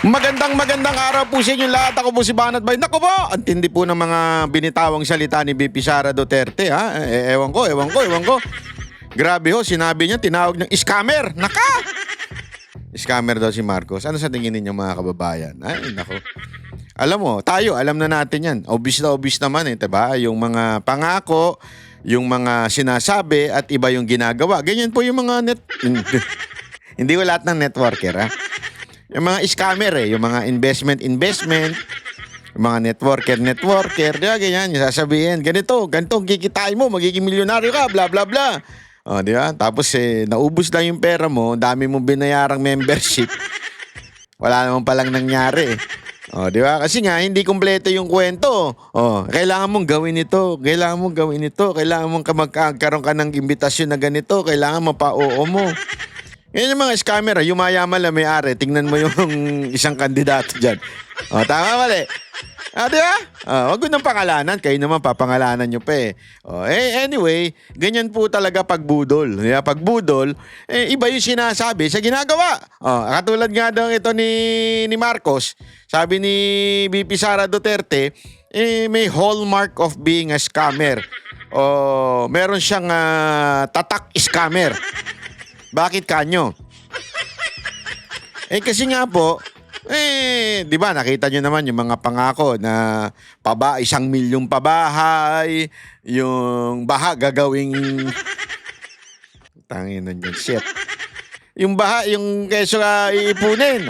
Magandang araw po sa inyo lahat. Ako po si Banat Bay. Naku po, ang tindi po ng mga binitawang salita ni BP Sara Duterte. Ha? Ewan ko. Grabe ho, sinabi niya, tinawag niyang scammer. Naka! Scammer daw si Marcos. Ano sa tingin ninyo mga kababayan? Ay, naku. Alam mo, tayo, alam na natin yan. Obvious naman diba? Yung mga pangako, yung mga sinasabi, at iba yung ginagawa. Ganyan po yung mga Hindi ko lahat ng networker, ha? Yung mga scammer yung mga investment, yung mga networker, diba, ganyan, yung sasabihin, ganito, kikitain mo, magiging milyonaryo ka, bla bla bla. O, di ba? Tapos naubos lang yung pera mo, dami mong binayarang membership. Wala naman palang nangyari. O, di ba? Kasi nga, hindi kumpleto yung kwento. O, kailangan mong gawin ito, kailangan mong magkaroon ka ng imbitasyon na ganito, kailangan mapa-oo mo. Yan yung mga scammer, yumayaman lang may-ari. Tingnan mo yung isang kandidato dyan. O, tama mali. Di ba? Wag ko ng pangalanan. Kayo naman papangalanan nyo pa eh. Anyway, ganyan po talaga pagbudol. Pagbudol, iba yung sinasabi sa ginagawa. Katulad nga daw ito ni Marcos. Sabi ni BP Sara Duterte, may hallmark of being a scammer. Meron siyang tatak scammer. Bakit kanyo? Kasi nga po, di ba nakita nyo naman yung mga pangako na 1 milyong pabahay, yung baha gagawing tangin na yun, shit. Yung baha, yung keso iipunin.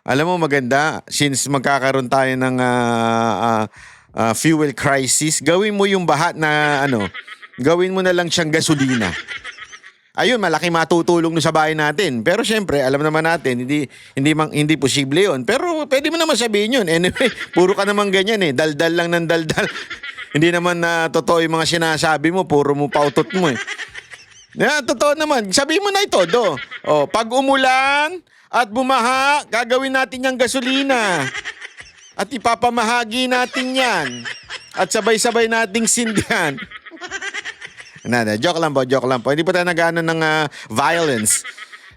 Alam mo maganda, since magkakaroon tayo ng fuel crisis, gawin mo yung baha na gawin mo na lang siyang gasolina. Ayun, malaki matutulong sa bahay natin. Pero syempre, alam naman natin, hindi posible yun. Pero pwede mo naman sabihin yun. Anyway, puro ka naman ganyan daldal lang ng daldal. Hindi naman na totoo yung mga sinasabi mo, puro mo pautot mo totoo naman. Sabihin mo na ito, pag umulan at bumaha, gagawin natin yung gasolina. At ipapamahagi natin yan. At sabay-sabay nating sindihan. Joke lang po. Hindi pa tayo nag-ano ng violence.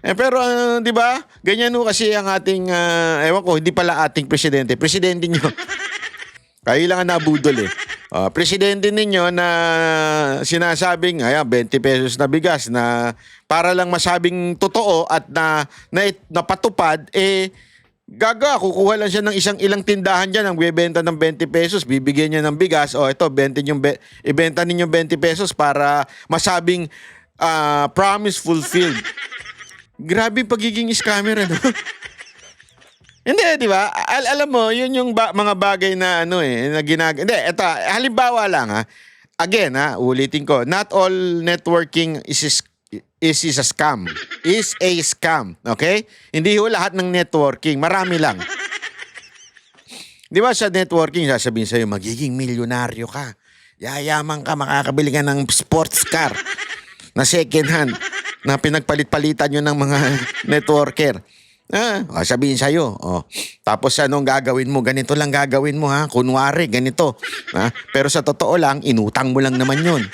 Pero di ba? Ganyan kasi ang ating ewan ko, hindi pala ating presidente. Presidente nyo. Kayo lang ang nabudol presidente ninyo na sinasabing 20 pesos na bigas na para lang masabing totoo at napatupad kukuha lang siya ng ilang tindahan dyan ang bibenta ng 20 pesos, bibigyan niya ng bigas, ito, ibenta ninyo 20 pesos para masabing promise fulfilled. Grabe pagiging scammer, Hindi, di ba? Alam mo, yun yung mga bagay na na Hindi, ito, halimbawa lang Again, ulitin ko, not all networking is a scam. Is a scam. Okay? Hindi ho lahat ng networking. Marami lang. Di ba sa networking, sasabihin sa'yo, magiging milyonaryo ka. Yayaman ka, makakabili ka ng sports car na second hand na pinagpalit-palitan nyo ng mga networker. Sabihin sa'yo, tapos anong gagawin mo? Ganito lang gagawin mo, kunwari, ganito. Pero sa totoo lang, inutang mo lang naman yun.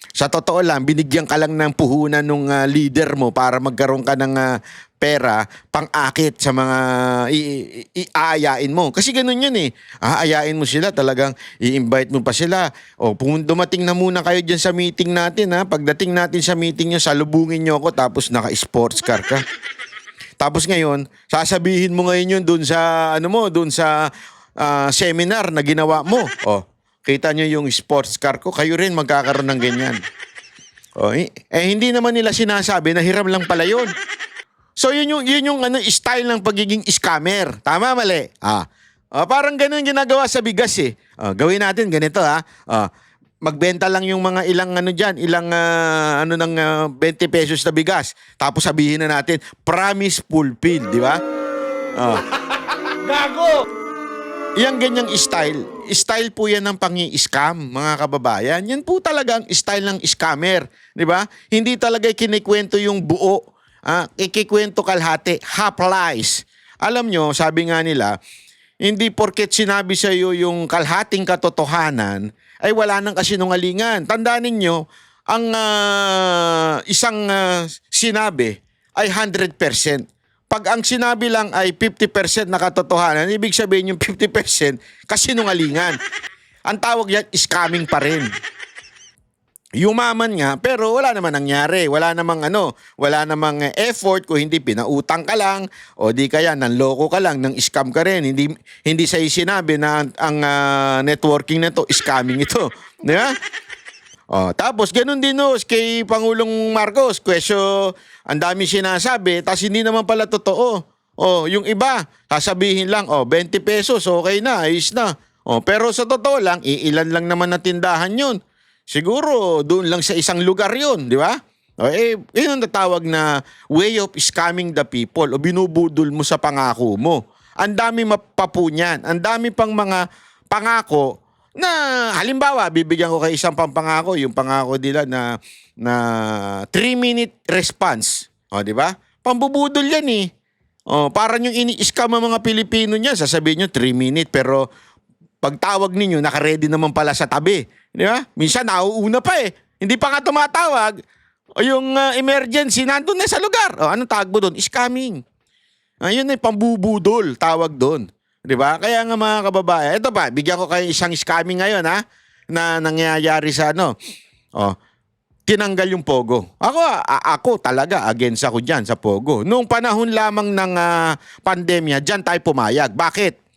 Sa totoo lang, binigyan ka lang ng puhunan ng leader mo para magkaroon ka ng pera pang-akit sa mga aayain mo. Kasi ganun yun Aayain mo sila, talagang i-invite mo pa sila. Dumating na muna kayo dyan sa meeting natin Pagdating natin sa meeting nyo, salubungin nyo ako tapos naka-sports car ka. Tapos ngayon, sasabihin mo ngayon yun dun sa, seminar na ginawa mo. Kita nyo yung sports car ko, kayo rin magkakaroon ng ganyan. Hindi naman nila sinasabi na hiram lang pala yun. So yun yung style ng pagiging scammer. Tama, mali? Parang ganun ginagawa sa bigas gawin natin ganito magbenta lang yung mga ilang ng 20 pesos na bigas. Tapos sabihin na natin, promise fulfilled, di ba? Gago! Yang ganyang style po yan ng pangi-scam, mga kababayan. Yan po talagang style ng scammer, di ba? Hindi talaga kinikwento yung buo. Ikikwento kalhati, half lies. Alam nyo, sabi nga nila, hindi porket sinabi sa iyo yung kalhating katotohanan, ay wala nang kasinungalingan. Tandaan ninyo, ang isang sinabi ay 100%. pag ang sinabi lang ay 50% na katotohanan, ibig sabihin yung 50% kasinungalingan. Ang tawag yan, scamming pa rin. Yumaman nga, pero wala naman nangyari. Wala namang effort kung hindi pinautang ka lang o di kaya nanloko ka lang, nang scam ka rin. Hindi sa'yo sinabi na ang networking na to, scamming ito. Di ba? Tapos ganun din kay Pangulong Marcos. Ang dami sinasabi, tapos hindi naman pala totoo. Yung iba, sasabihin lang, 20 pesos, okay na, ayos na. Pero sa totoo lang, ilan lang naman na tindahan yun. Siguro, doon lang sa isang lugar yun, di ba? Yun ang natawag na way of scamming the people o binubudol mo sa pangako mo. Ang dami mapapu niyan. Ang dami pang mga pangako na halimbawa, bibigyan ko kayo isang pampangako, yung pangako nila na 3-minute response. Di ba? Pambubudol yan eh. Parang yung ini-scam ang mga Pilipino niyan, sasabihin nyo 3 minute, pero pagtawag ninyo, naka-ready naman pala sa tabi. Di ba? Minsan nauuna pa eh. Hindi pa nga tumatawag. Yung emergency, nandun na sa lugar. Anong tawag mo doon? Scamming. Ayun ay pambubudol, tawag doon. Di ba? Kaya nga mga kababayan, ito pa, bigyan ko kayo isang scamming ngayon na nangyayari sa tinanggal yung Pogo. Ako talaga, against ako dyan sa Pogo. Noong panahon lamang ng pandemya, dyan tayo pumayag. Bakit?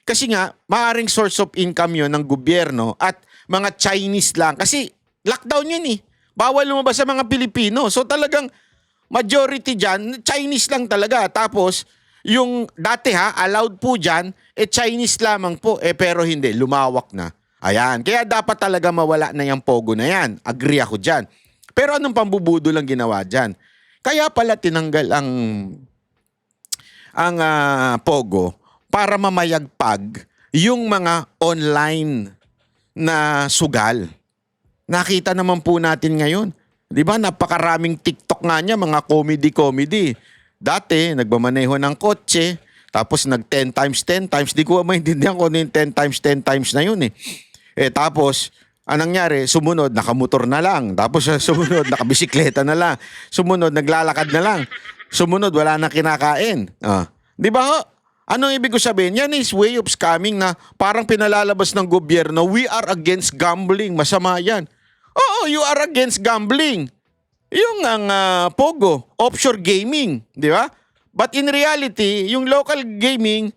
Kasi nga, maaaring source of income yun ng gobyerno at mga Chinese lang. Kasi lockdown yun eh. Bawal lumabas sa mga Pilipino. So talagang majority dyan, Chinese lang talaga. Tapos, yung dati allowed po dyan, Chinese lamang po. Pero hindi, lumawak na. Ayan. Kaya dapat talaga mawala na yung Pogo na yan. Agree ako dyan. Pero anong pambubudo lang ginawa dyan? Kaya pala tinanggal ang Pogo para mamayagpag yung mga online na sugal. Nakita naman po natin ngayon. Di ba? Napakaraming TikTok nga niya, mga comedy. Dati, nagmamaneho ng kotse, tapos nag 10 times 10 times. Di ko maintindihan kung ano yung 10 times 10 times na yun eh. Tapos, anong nangyari? Sumunod, nakamotor na lang. Tapos sumunod, nakabisikleta na lang. Sumunod, naglalakad na lang. Sumunod, wala na kinakain. Di ba ho? Anong ibig ko sabihin? Yan is way of scamming na parang pinalalabas ng gobyerno, we are against gambling. Masama yan. Oo, you are against gambling. Yung ang Pogo, offshore gaming. Di ba? But in reality, yung local gaming,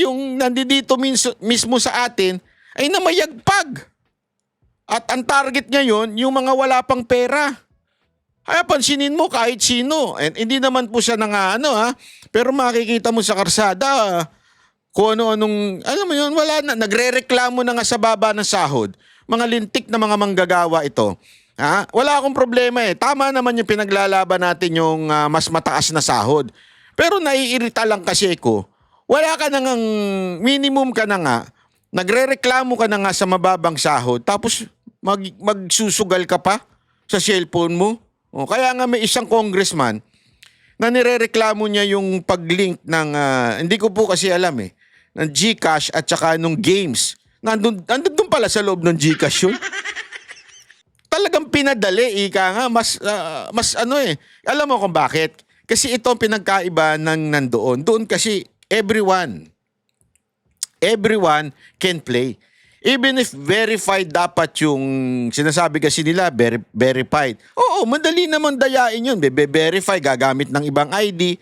yung nandito mismo sa atin, ay namayagpag. At ang target ngayon, yung mga wala pang pera. Kaya pansinin mo kahit sino. And hindi naman po siya pero makikita mo sa karsada, kung ano-anong, alam mo yun, wala na. Nagre-reklamo na nga sa baba ng sahod. Mga lintik na mga manggagawa ito. Wala akong problema eh. Tama naman yung pinaglalaban natin yung mas mataas na sahod. Pero naiirita lang kasi ko, wala ka na ngang, minimum ka na nga, nagre-reklamo ka na nga sa mababang sahod, tapos magsusugal ka pa sa cellphone mo. Kaya nga may isang congressman na nirereklamo niya yung pag-link ng, hindi ko po kasi alam ng GCash at saka nung games. Nandun pala sa loob ng GCash yun. Talagang pinadali, ika nga, mas Alam mo kung bakit? Kasi ito ang pinagkaiba ng nandoon. Doon kasi everyone can play. Even if verified dapat yung sinasabi kasi nila, verified. Oo, madali naman dayain yun. Verify, gagamit ng ibang ID.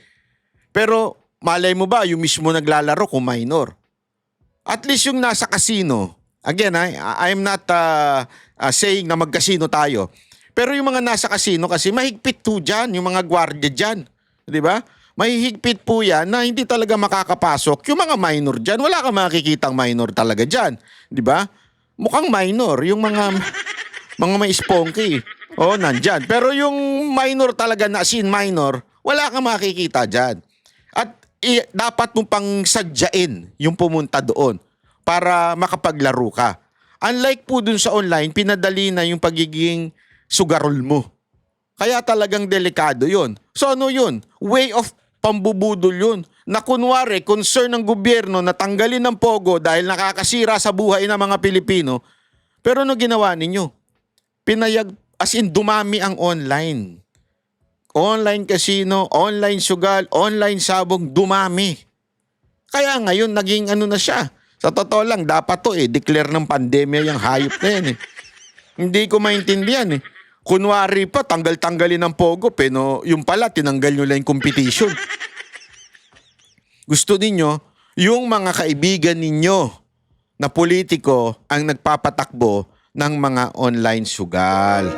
Pero malay mo ba, yung mismo naglalaro kung minor? At least yung nasa casino, again, I'm not saying na mag-casino tayo. Pero yung mga nasa casino kasi mahigpit po dyan, yung mga gwardiya dyan. Di ba? Mahihigpit po yan na hindi talaga makakapasok. Yung mga minor dyan, wala kang makikitang minor talaga dyan. Di ba? Mukhang minor. Yung mga may spunky. Nandyan. Pero yung minor talaga na sin minor, wala kang makikita dyan. At dapat mo pang sadyain yung pumunta doon para makapaglaro ka. Unlike po dun sa online, pinadali na yung pagiging sugarol mo. Kaya talagang delikado yun. So ano yun? Way of pambubudol yun. Na kunwari, concern ng gobyerno na tanggalin ng Pogo dahil nakakasira sa buhay ng mga Pilipino. Pero ano ginawa ninyo? Dumami ang online. online casino, online sugal, online sabong, dumami. Kaya ngayon, naging ano na siya. Sa totoo lang, dapat to declare ng pandemya yung hayop na yan Hindi ko maintindihan Kunwari pa, tanggal-tanggalin ng Pogo, pero yung pala, tinanggal nyo lang yung competition. Gusto ninyo, yung mga kaibigan ninyo na politiko ang nagpapatakbo ng mga online sugal.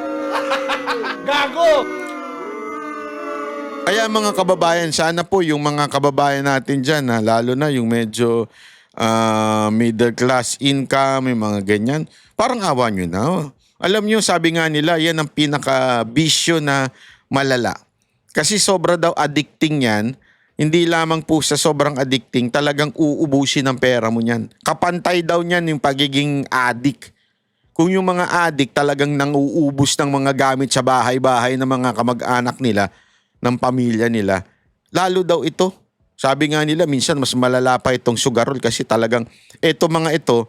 Gago! Kaya mga kababayan, sana po yung mga kababayan natin dyan, lalo na yung medyo middle class income, yung mga ganyan, parang awa nyo na. Alam nyo, sabi nga nila, yan ang pinaka-bisyo na malala. Kasi sobra daw addicting yan. Hindi lamang po sa sobrang addicting, talagang uubusin ang pera mo niyan. Kapantay daw niyan yung pagiging addict. Kung yung mga addict talagang nanguubos ng mga gamit sa bahay-bahay ng mga kamag-anak nila, ng pamilya nila, lalo daw ito. Sabi nga nila, minsan mas malala pa itong sugarol kasi talagang ito mga ito,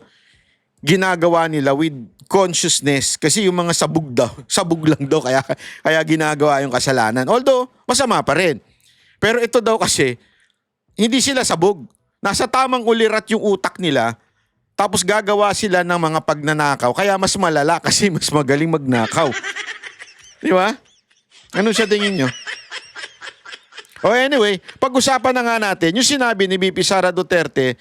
ginagawa nila with consciousness kasi yung mga sabog lang daw kaya ginagawa yung kasalanan. Although, masama pa rin. Pero ito daw kasi, hindi sila sabog. Nasa tamang ulirat yung utak nila, tapos gagawa sila ng mga pagnanakaw. Kaya mas malala kasi mas magaling magnakaw. Di ba? Ano siya tingin nyo? O anyway, pag-usapan na nga natin, yung sinabi ni VP Sara Duterte,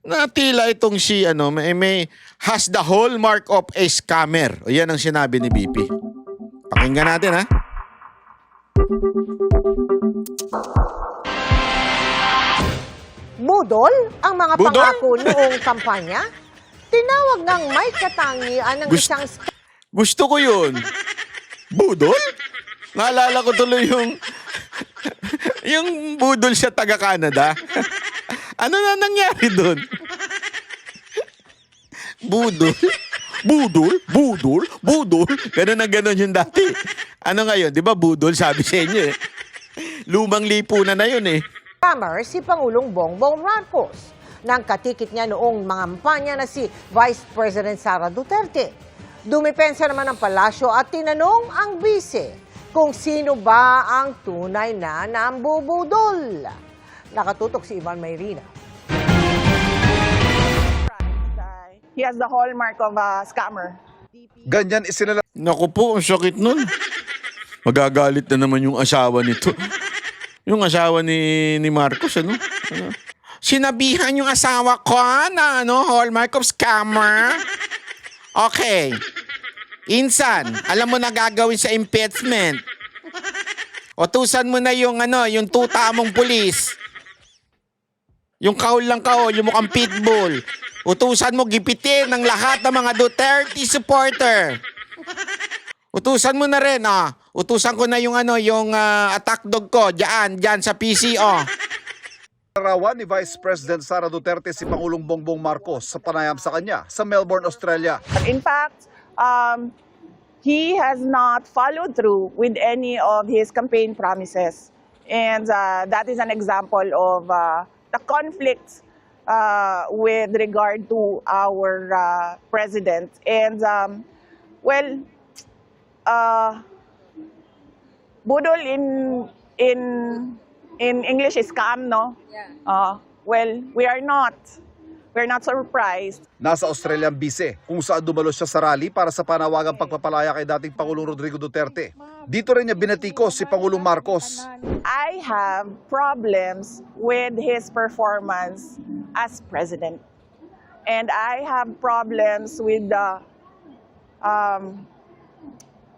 na tila itong si, may has the hallmark of a scammer. O yan ang sinabi ni VP. Pakinggan natin, ha? Budol ang mga Budol? pangako noong kampanya? Tinawag ng may katangian ng isang Gusto ko yun. Budol? Naalala ko tuloy yung budol siya taga-Canada. Ano na nangyari doon? Budol? Budol? Ganun na ganun yung dati. Ano ngayon? Di ba budol sabi sa inyo Lumang lipunan na yun scammer si Pangulong Bongbong Marcos nang katikit niya noong mga kampanya na si Vice President Sara Duterte. Dumipensa naman ang palasyo at tinanong ang bise kung sino ba ang tunay na nambubudol. Nakatutok si Ivan Mayrina. He has the hallmark of a scammer. Ganyan isinala Naku po, ang sakit nun. Magagalit na naman yung asawa nito. Yung asawa ni Marcos, Sinabihan yung asawa ko na hallmark of scammer. Okay. Insan, alam mo na gagawin sa impeachment. Utusan mo na yung tuta mong pulis. Yung kaul lang kaul, yung mukhang pitbull. Utusan mo gipitin ng lahat ng mga Duterte supporter. Utusan mo na rin, Utusan ko na yung attack dog ko diyan sa PCO. Larawan ni Vice President Sara Duterte si Pangulong Bongbong Marcos sa panayam sa kanya sa Melbourne, Australia. In fact, he has not followed through with any of his campaign promises. And that is an example of the conflict with regard to our president. And, budol in English is scam, no? Yeah. We're not surprised. Nasa Australian bise kung saan dumalo siya sa rally para sa panawagang pagpapalaya kay dating Pangulong Rodrigo Duterte. Dito rin niya binatikos si Pangulong Marcos. I have problems with his performance as president. And I have problems with the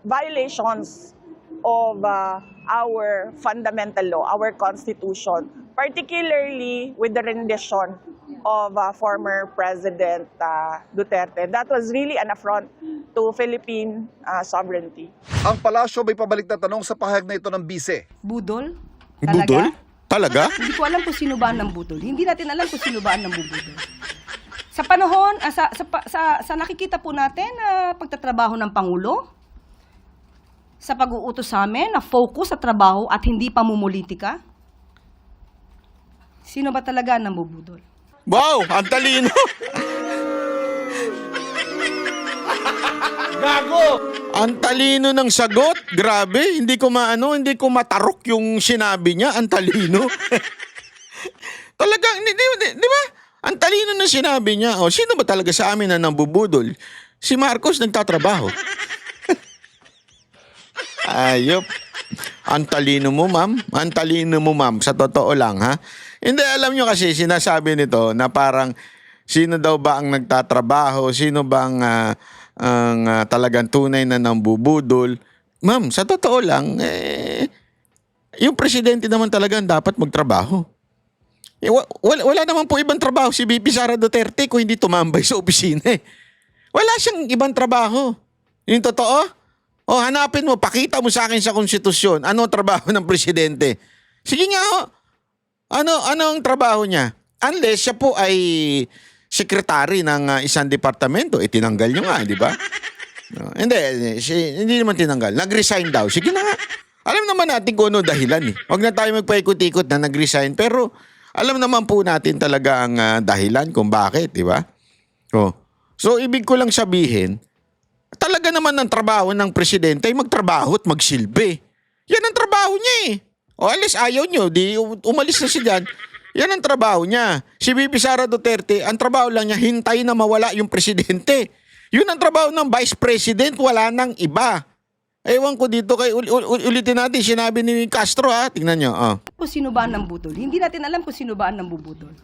violations of our fundamental law, our constitution, particularly with the rendition of former President Duterte. That was really an affront to Philippine sovereignty. Ang palasyo may pabalik na tanong sa pahayag na ito ng bise. Budol? Budol? Talaga? Hindi ko alam kung sino ba ang nambudol. Hindi natin alam kung sino ba ang nambubudol. Sa panahon, sa nakikita po natin na pagtatrabaho ng Pangulo, sa pag-uutos sa amin na focus sa trabaho at hindi pamumulitika, sino ba talaga ang nambubudol? Wow, ang talino. Gago! Ang talino ng sagot. Grabe, hindi ko matarok yung sinabi niya. Ang talino. Talagang, di ba? Ang talino ng sinabi niya. O, sino ba talaga sa amin na nambubudol? Si Marcos nagtatrabaho. Ayop. Ang talino mo, ma'am. Ang talino mo, ma'am. Sa totoo lang, ha? Hindi, alam nyo kasi, sinasabi nito na parang sino daw ba ang nagtatrabaho? Sino ba ang talagang tunay na nambubudol? Ma'am, sa totoo lang, yung presidente naman talagang dapat magtrabaho. Wala naman po ibang trabaho si VP Sara Duterte kung hindi tumambay sa opisina eh. Wala siyang ibang trabaho. Yung totoo? O hanapin mo, pakita mo sa akin sa konstitusyon, ano ang trabaho ng presidente? Sige nga ho. Ano ang trabaho niya? Unless siya po ay sekretary ng isang departamento, tinanggal niyo nga, di ba? No, hindi naman tinanggal. Nag-resign daw. Sige na nga. Alam naman natin kung ano dahilan eh. Huwag na tayo magpaikot-ikot na nag-resign. Pero alam naman po natin talaga ang dahilan kung bakit, di ba? Oh. So, ibig ko lang sabihin, talaga naman ang trabaho ng presidente ay magtrabaho at magsilbi. Yan ang trabaho niya eh. O alis ayaw nyo, di umalis na siya dyan. Yan ang trabaho niya. Si VP Sara Duterte, ang trabaho lang niya, hintay na mawala yung presidente. Yun ang trabaho ng vice president, wala nang iba. Ewan ko dito, ulitin natin, sinabi ni Castro ha, tingnan nyo. Oh. Kung sino ba ang nambudol. Hindi natin alam kung sino ba ang nambubudol.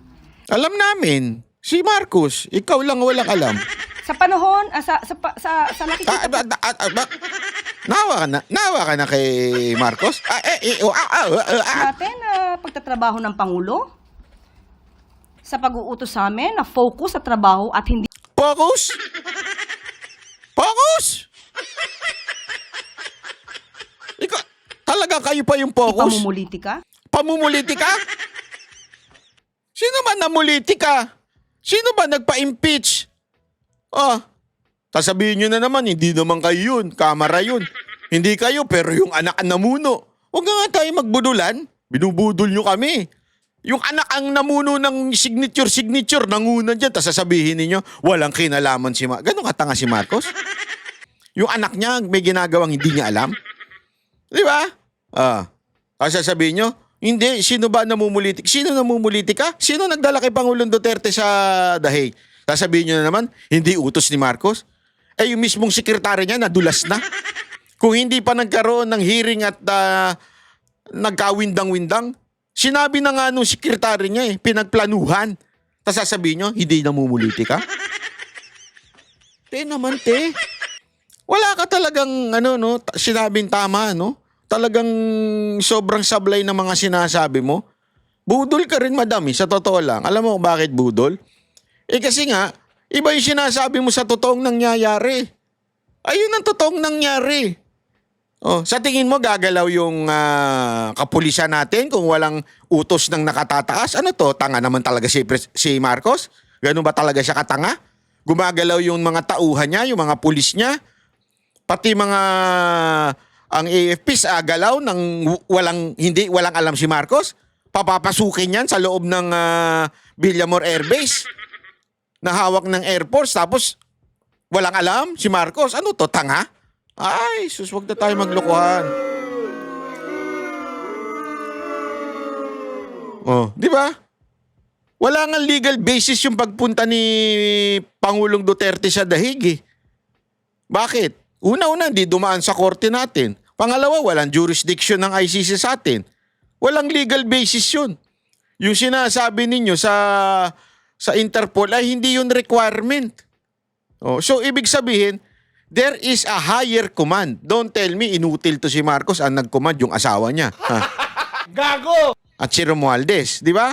Alam namin, si Marcos, ikaw lang walang alam. Sa panahon, sa nakikita po Nawa ka na kay Marcos? natin na pagtatrabaho ng Pangulo, sa pag-uutos sa amin na focus sa trabaho at hindi Focus? Focus? Ikaw, talaga kayo pa yung focus? pamumulitika. Pamumulitika? Sino ba namulitika? Sino ba nagpa-impeach? Sasabihin nyo na naman, hindi naman kayo yun. Kamara yun. Hindi kayo, pero yung anak ang namuno. Huwag nga tayo magbudulan. Binubudol nyo kami. Yung anak ang namuno ng signature, nanguna dyan. Tapos sasabihin ninyo, walang kinalaman si Marcos. Ganun katanga si Marcos? Yung anak niya, may ginagawang hindi niya alam. Di ba? Kasi sasabihin nyo, hindi, sino ba namumulitik? Sino namumulitika? Sino nagdala kay Pangulong Duterte sa Dahig? Sasabihin nyo na naman, hindi utos ni Marcos? Yung mismong sekretary niya, nadulas na. Kung hindi pa nagkaroon ng hearing at nagkawindang-windang, sinabi na nga nung sekretary niya pinagplanuhan. Tapos sasabihin nyo, hindi namumulitika? Naman, wala ka talagang, sinabing tama, Talagang sobrang sablay ng mga sinasabi mo. Budol ka rin, madami, sa totoo lang. Alam mo bakit budol? Kasi nga, iba yung sinasabi mo sa totoong nangyayari. Ayun ang totoong nangyari. Sa tingin mo, gagalaw yung kapulisan natin kung walang utos ng nakatataas? Ano to? Tanga naman talaga si Marcos? Ganun ba talaga siya katanga? Gumagalaw yung mga tauhan niya, yung mga pulis niya? Pati ang AFP sa galaw ng walang alam si Marcos? Papapasukin yan sa loob ng Villamor Air Base na hawak ng Air Force tapos walang alam si Marcos. Ano to, tanga? Ay, sus, wag na tayo maglokohan. Di ba? Wala nga legal basis yung pagpunta ni Pangulong Duterte sa Dahig. Bakit? Una-una, di dumaan sa korte natin. Pangalawa, walang jurisdiction ng ICC sa atin. Walang legal basis yun. Yung sinasabi ninyo sa Interpol ay hindi yun requirement. So, ibig sabihin, there is a higher command. Don't tell me, inutil to si Marcos ang nag-command yung asawa niya. Gago! At si Romualdez, di ba?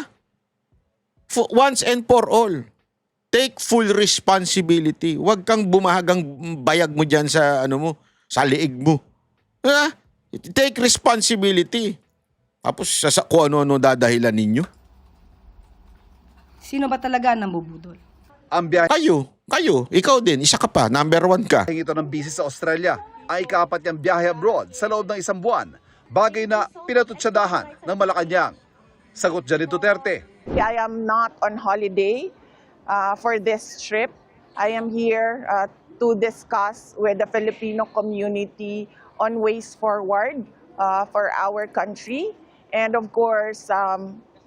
Once and for all, take full responsibility. Huwag kang bumahagang bayag mo dyan sa, sa liig mo. Take responsibility. Tapos kung ano-ano dadahilan ninyo. Sino ba talaga ang nambubudol? Ang biyahe Kayo, ikaw din, isa ka pa, number 1 ka. ito ng busy sa Australia ay ika-4 niyang biyahe abroad sa loob ng 1 buwan. Bagay na pinatutsadahan ng Malacanang. Sagot dyan ni Duterte. I am not on holiday for this trip. I am here to discuss with the Filipino community on ways forward for our country. And of course,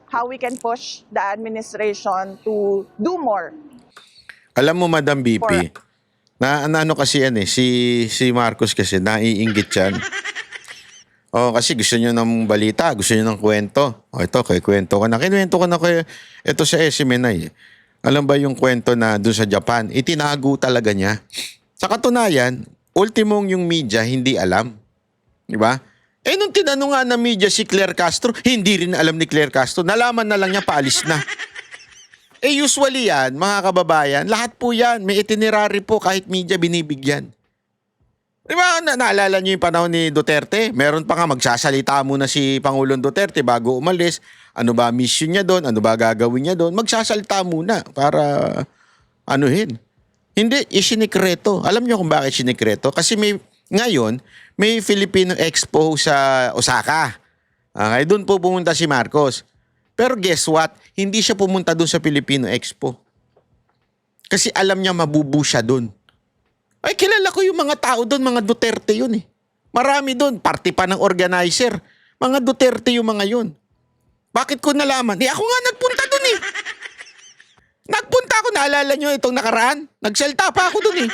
how we can push the administration to do more. Alam mo, Madam For- BP, na ano kasi yan eh, si Marcos kasi, naiinggit yan. Kasi gusto nyo ng balita, gusto nyo ng kwento. Ito, kay kwento ko na. Kinuwento ko na kay, ito sa SMNI. Alam ba yung kwento na doon sa Japan? Itinago talaga niya. Sa katunayan, ultimong yung media hindi alam. Di ba? Nung tinanong nga na media si Claire Castro, hindi rin alam ni Claire Castro. Nalaman na lang niya, paalis na. Usually yan, mga kababayan, lahat po yan, may itinerary po kahit media binibigyan. Di ba, naalala niyo yung panahon ni Duterte? Meron pa nga magsasalita muna si Pangulong Duterte bago umalis. Ano ba mission niya doon? Ano ba gagawin niya doon? Magsasalita muna para anuhin. Hindi, isinikreto. Alam niyo kung bakit sinikreto? Kasi ngayon, may Filipino Expo sa Osaka. Okay, doon po pumunta si Marcos. Pero guess what? Hindi siya pumunta doon sa Filipino Expo. Kasi alam niya mabubu siya doon. Ay, kilala ko yung mga tao doon, mga Duterte yun eh. Marami doon, party pa ng organizer. Mga Duterte yung mga yun. Bakit ko nalaman? Ako nga nagpunta doon eh. Nagpunta ako, naalala nyo itong nakaraan? Nagsalta pa ako doon eh.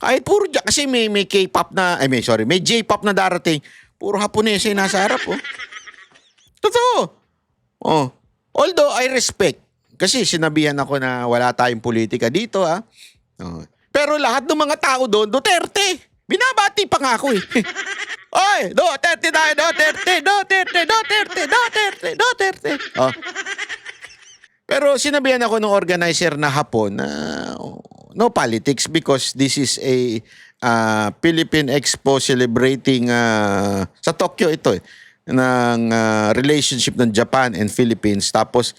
Kahit puro kasi may K-pop na, may J-pop na darating. Puro Haponese yung nasa harap oh. Totoo. Although I respect, kasi sinabihan ako na wala tayong politika dito ah. Pero lahat ng mga tao doon, Duterte. Binabati pa nga ako eh. Oy, Duterte tayo, Duterte, Duterte, Duterte, Duterte, Duterte. Pero sinabihan ako ng organizer na hapon na no politics because this is a Philippine Expo celebrating sa Tokyo ito eh, ng relationship ng Japan and Philippines. Tapos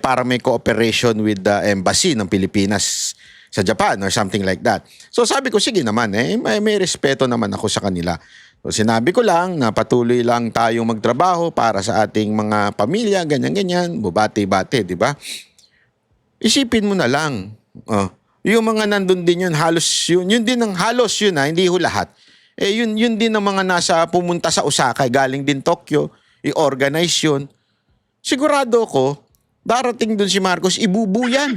para may cooperation with the embassy ng Pilipinas sa Japan or something like that. So sabi ko, sige naman, may respeto naman ako sa kanila. So sinabi ko lang na patuloy lang tayong magtrabaho para sa ating mga pamilya, ganyan-ganyan, bubati-bati, di ba? Isipin mo na lang. Yung mga nandun din yun, halos yun din ang halos yun hindi ho lahat. Yun din ang mga pumunta sa Osaka, galing din Tokyo, i-organize yun. Sigurado ko, darating dun si Marcos, ibubu yan.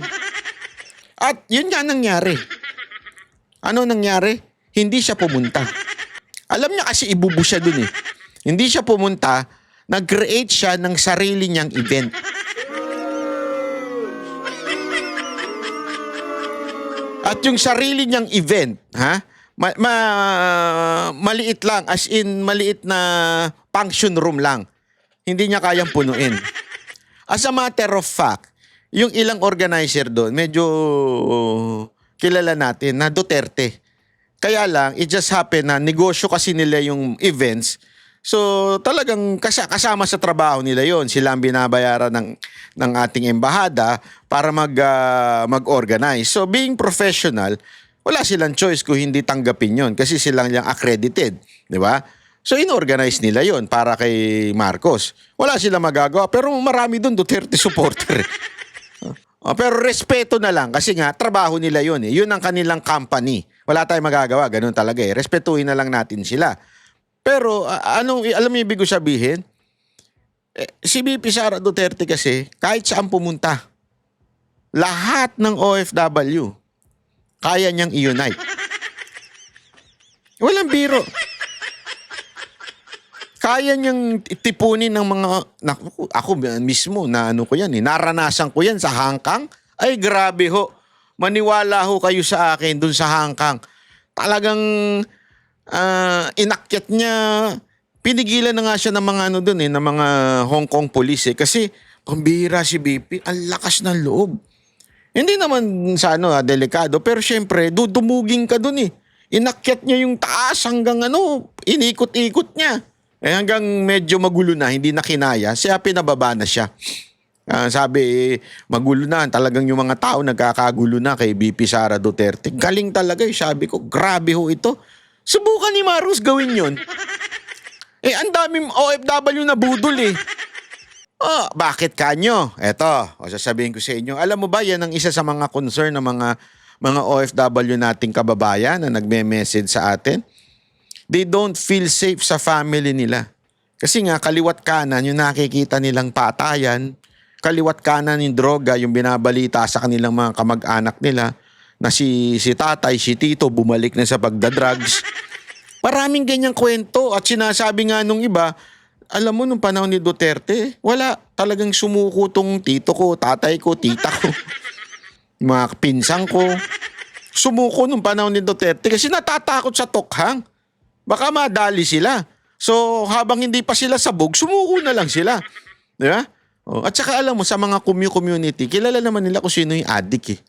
At yun nga nangyari. Ano nangyari? Hindi siya pumunta. Alam niya kasi ibubu siya dun eh. Hindi siya pumunta, nag-create siya ng sarili niyang event. At yung sarili niyang event, maliit lang, as in maliit na function room lang. Hindi niya kayang punuin. As a matter of fact, yung ilang organizer doon, medyo kilala natin na Duterte. Kaya lang, it just happened na negosyo kasi nila yung events. So talagang kasama sa trabaho nila yon. Sila ang binabayaran ng ating embahada para mag-organize. So being professional, wala silang choice kung hindi tanggapin yon kasi silang yung accredited. Di ba? So inorganize nila yon para kay Marcos. Wala silang magagawa pero marami doon Duterte supporter. Pero respeto na lang kasi nga trabaho nila yun eh. Yun ang kanilang company. Wala tayong magagawa, ganun talaga eh. Respetuhin na lang natin sila. Pero alam mo ibig ko sabihin? Si VP Sara Duterte kasi kahit saan pumunta, lahat ng OFW kaya niyang i-unite. Walang biro. Kaya niyang tipunin ng mga, ako mismo na ko yan eh, naranasan ko yan sa hangkang. Ay grabe ho, maniwala ho kayo sa akin dun sa hangkang. Talagang inakyat niya, pinigilan na nga siya ng mga dun ng mga Hong Kong police eh. Kasi pambihira si BP, ang lakas ng loob. Hindi naman sa delikado, pero syempre, dudumugin ka dun eh. Inakyat niya yung taas hanggang inikot-ikot niya. Hanggang medyo magulo na, hindi na kinaya, siya pinababa na siya. Sabi, magulo na. Talagang yung mga tao nagkakagulo na kay BP Sara Duterte. Galing talaga eh. Sabi ko, grabe ho ito. Subukan ni Marcos gawin yun. Ang daming OFW na budol eh. Bakit kanyo? Eto, sasabihin ko sa inyo. Alam mo ba, yan ang isa sa mga concern ng mga mga OFW nating kababayan na nagme-message sa atin. They don't feel safe sa family nila. Kasi nga, kaliwat kanan yung nakikita nilang patayan, kaliwat kanan yung droga, yung binabalita sa kanilang mga kamag-anak nila, na si tatay, si tito, bumalik na sa pagdadrugs. Maraming ganyang kwento at sinasabi nga nung iba, alam mo, nung panahon ni Duterte, wala. Talagang sumuko tong tito ko, tatay ko, tita ko, mga pinsang ko. Sumuko nung panahon ni Duterte kasi natatakot sa tokhang. Baka madali sila. So, habang hindi pa sila sabog, sumuko na lang sila. Di ba? Oh, at saka alam mo, sa mga community, kilala naman nila kung sino yung addict eh.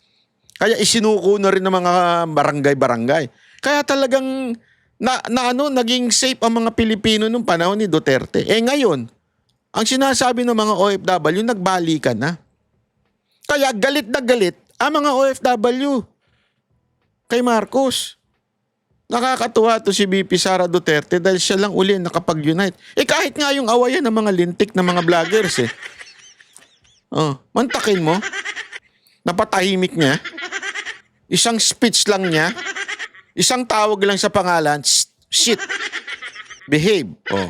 Kaya isinuko na rin ng mga barangay-barangay. Kaya talagang naging safe ang mga Pilipino nung panahon ni Duterte. Eh ngayon, ang sinasabi ng mga OFW, nagbalikan na. Kaya galit na galit ang mga OFW kay Marcos. Nakakatuwa to si BP Sara Duterte dahil siya lang uli nakapag-unite. Eh kahit nga yung awayan ng mga lintik na mga vloggers eh. Oh, mantakin mo. Napatahimik niya. Isang speech lang niya. Isang tawag lang sa pangalan. Shit. Behave. Oh.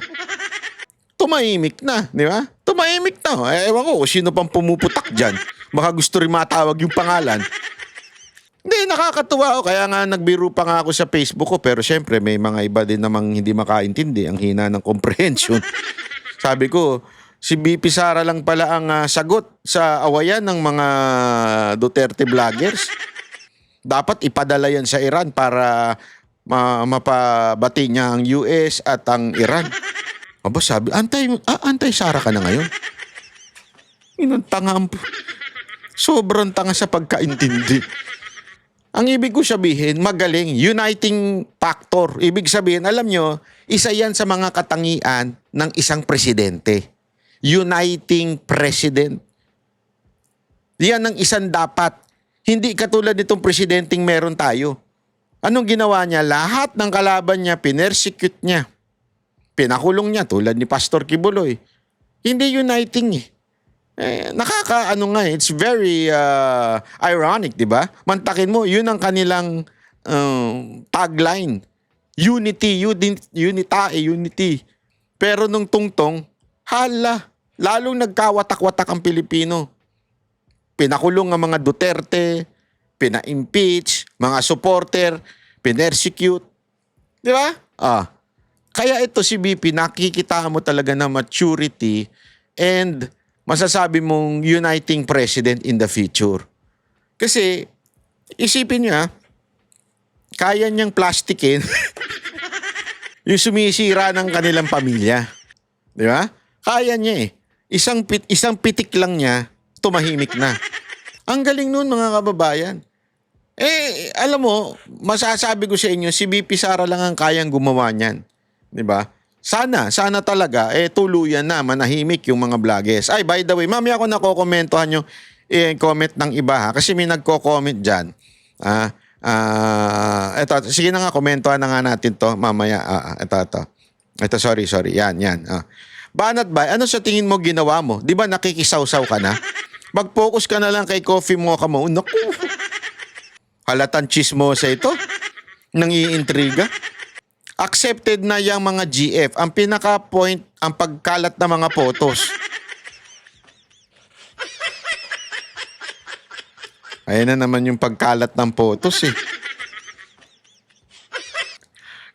Tumahimik na, di ba? Tumahimik na. Eh, ewan ko, sino pang pumuputak dyan. Baka gusto rin matawag yung pangalan. Hindi, nakakatuwa. Kaya nga nagbiro pa nga ako sa Facebook ko. Pero syempre, may mga iba din namang hindi makaintindi. Ang hina ng comprehension. Sabi ko, si BP Sara lang pala ang sagot sa awayan ng mga Duterte vloggers. Dapat ipadala yan sa Iran para mapabati niya ang US at ang Iran. Aba sabi, anti-Sara ka na ngayon? Inang tanga. Sobrang tanga sa pagkaintindi. Ang ibig ko sabihin, magaling, uniting factor. Ibig sabihin, alam nyo, isa yan sa mga katangian ng isang presidente. Uniting president. Yan ang isang dapat. Hindi katulad nitong presidenteng meron tayo. Anong ginawa niya? Lahat ng kalaban niya, pinersecute niya. Pinakulong niya tulad ni Pastor Kibuloy. Hindi uniting eh. Nakakaano nga eh. It's very ironic, di ba? Mantakin mo, yun ang kanilang tagline. Unity. Pero nung tungtong, hala, lalong nagkawatak-watak ang Pilipino. Pinakulong ang mga Duterte, pina-impeach, mga supporter, pinersecute. Di ba? Kaya ito si BP, nakikita mo talaga na maturity and masasabi mong uniting president in the future. Kasi, isipin niya, kaya niyang plastikin yung sumisira ng kanilang pamilya. Di ba? Kaya niya eh. Isang pitik lang niya, tumahimik na. Ang galing nun mga kababayan. Eh, alam mo, masasabi ko sa inyo, si BP Sara lang ang kayang gumawa niyan. Diba? Sana talaga, tuluyan na, manahimik yung mga vloggers. Ay, by the way, mamaya ako nakokomentohan nyo comment ng iba ha, kasi may nagko-comment dyan. Eto, sige na nga, komentohan na nga natin to mamaya. Ito, sorry. Yan. Banat ba, ano sa tingin mo ginawa mo? Di ba nakikisaw-saw ka na? Mag-focus ka na lang kay Coffee Mocha mo. Naku, halatan chismosa ito. Nangiintriga. Accepted na yung mga GF. Ang pinaka-point, ang pagkalat ng mga photos. Ayan na naman yung pagkalat ng photos eh.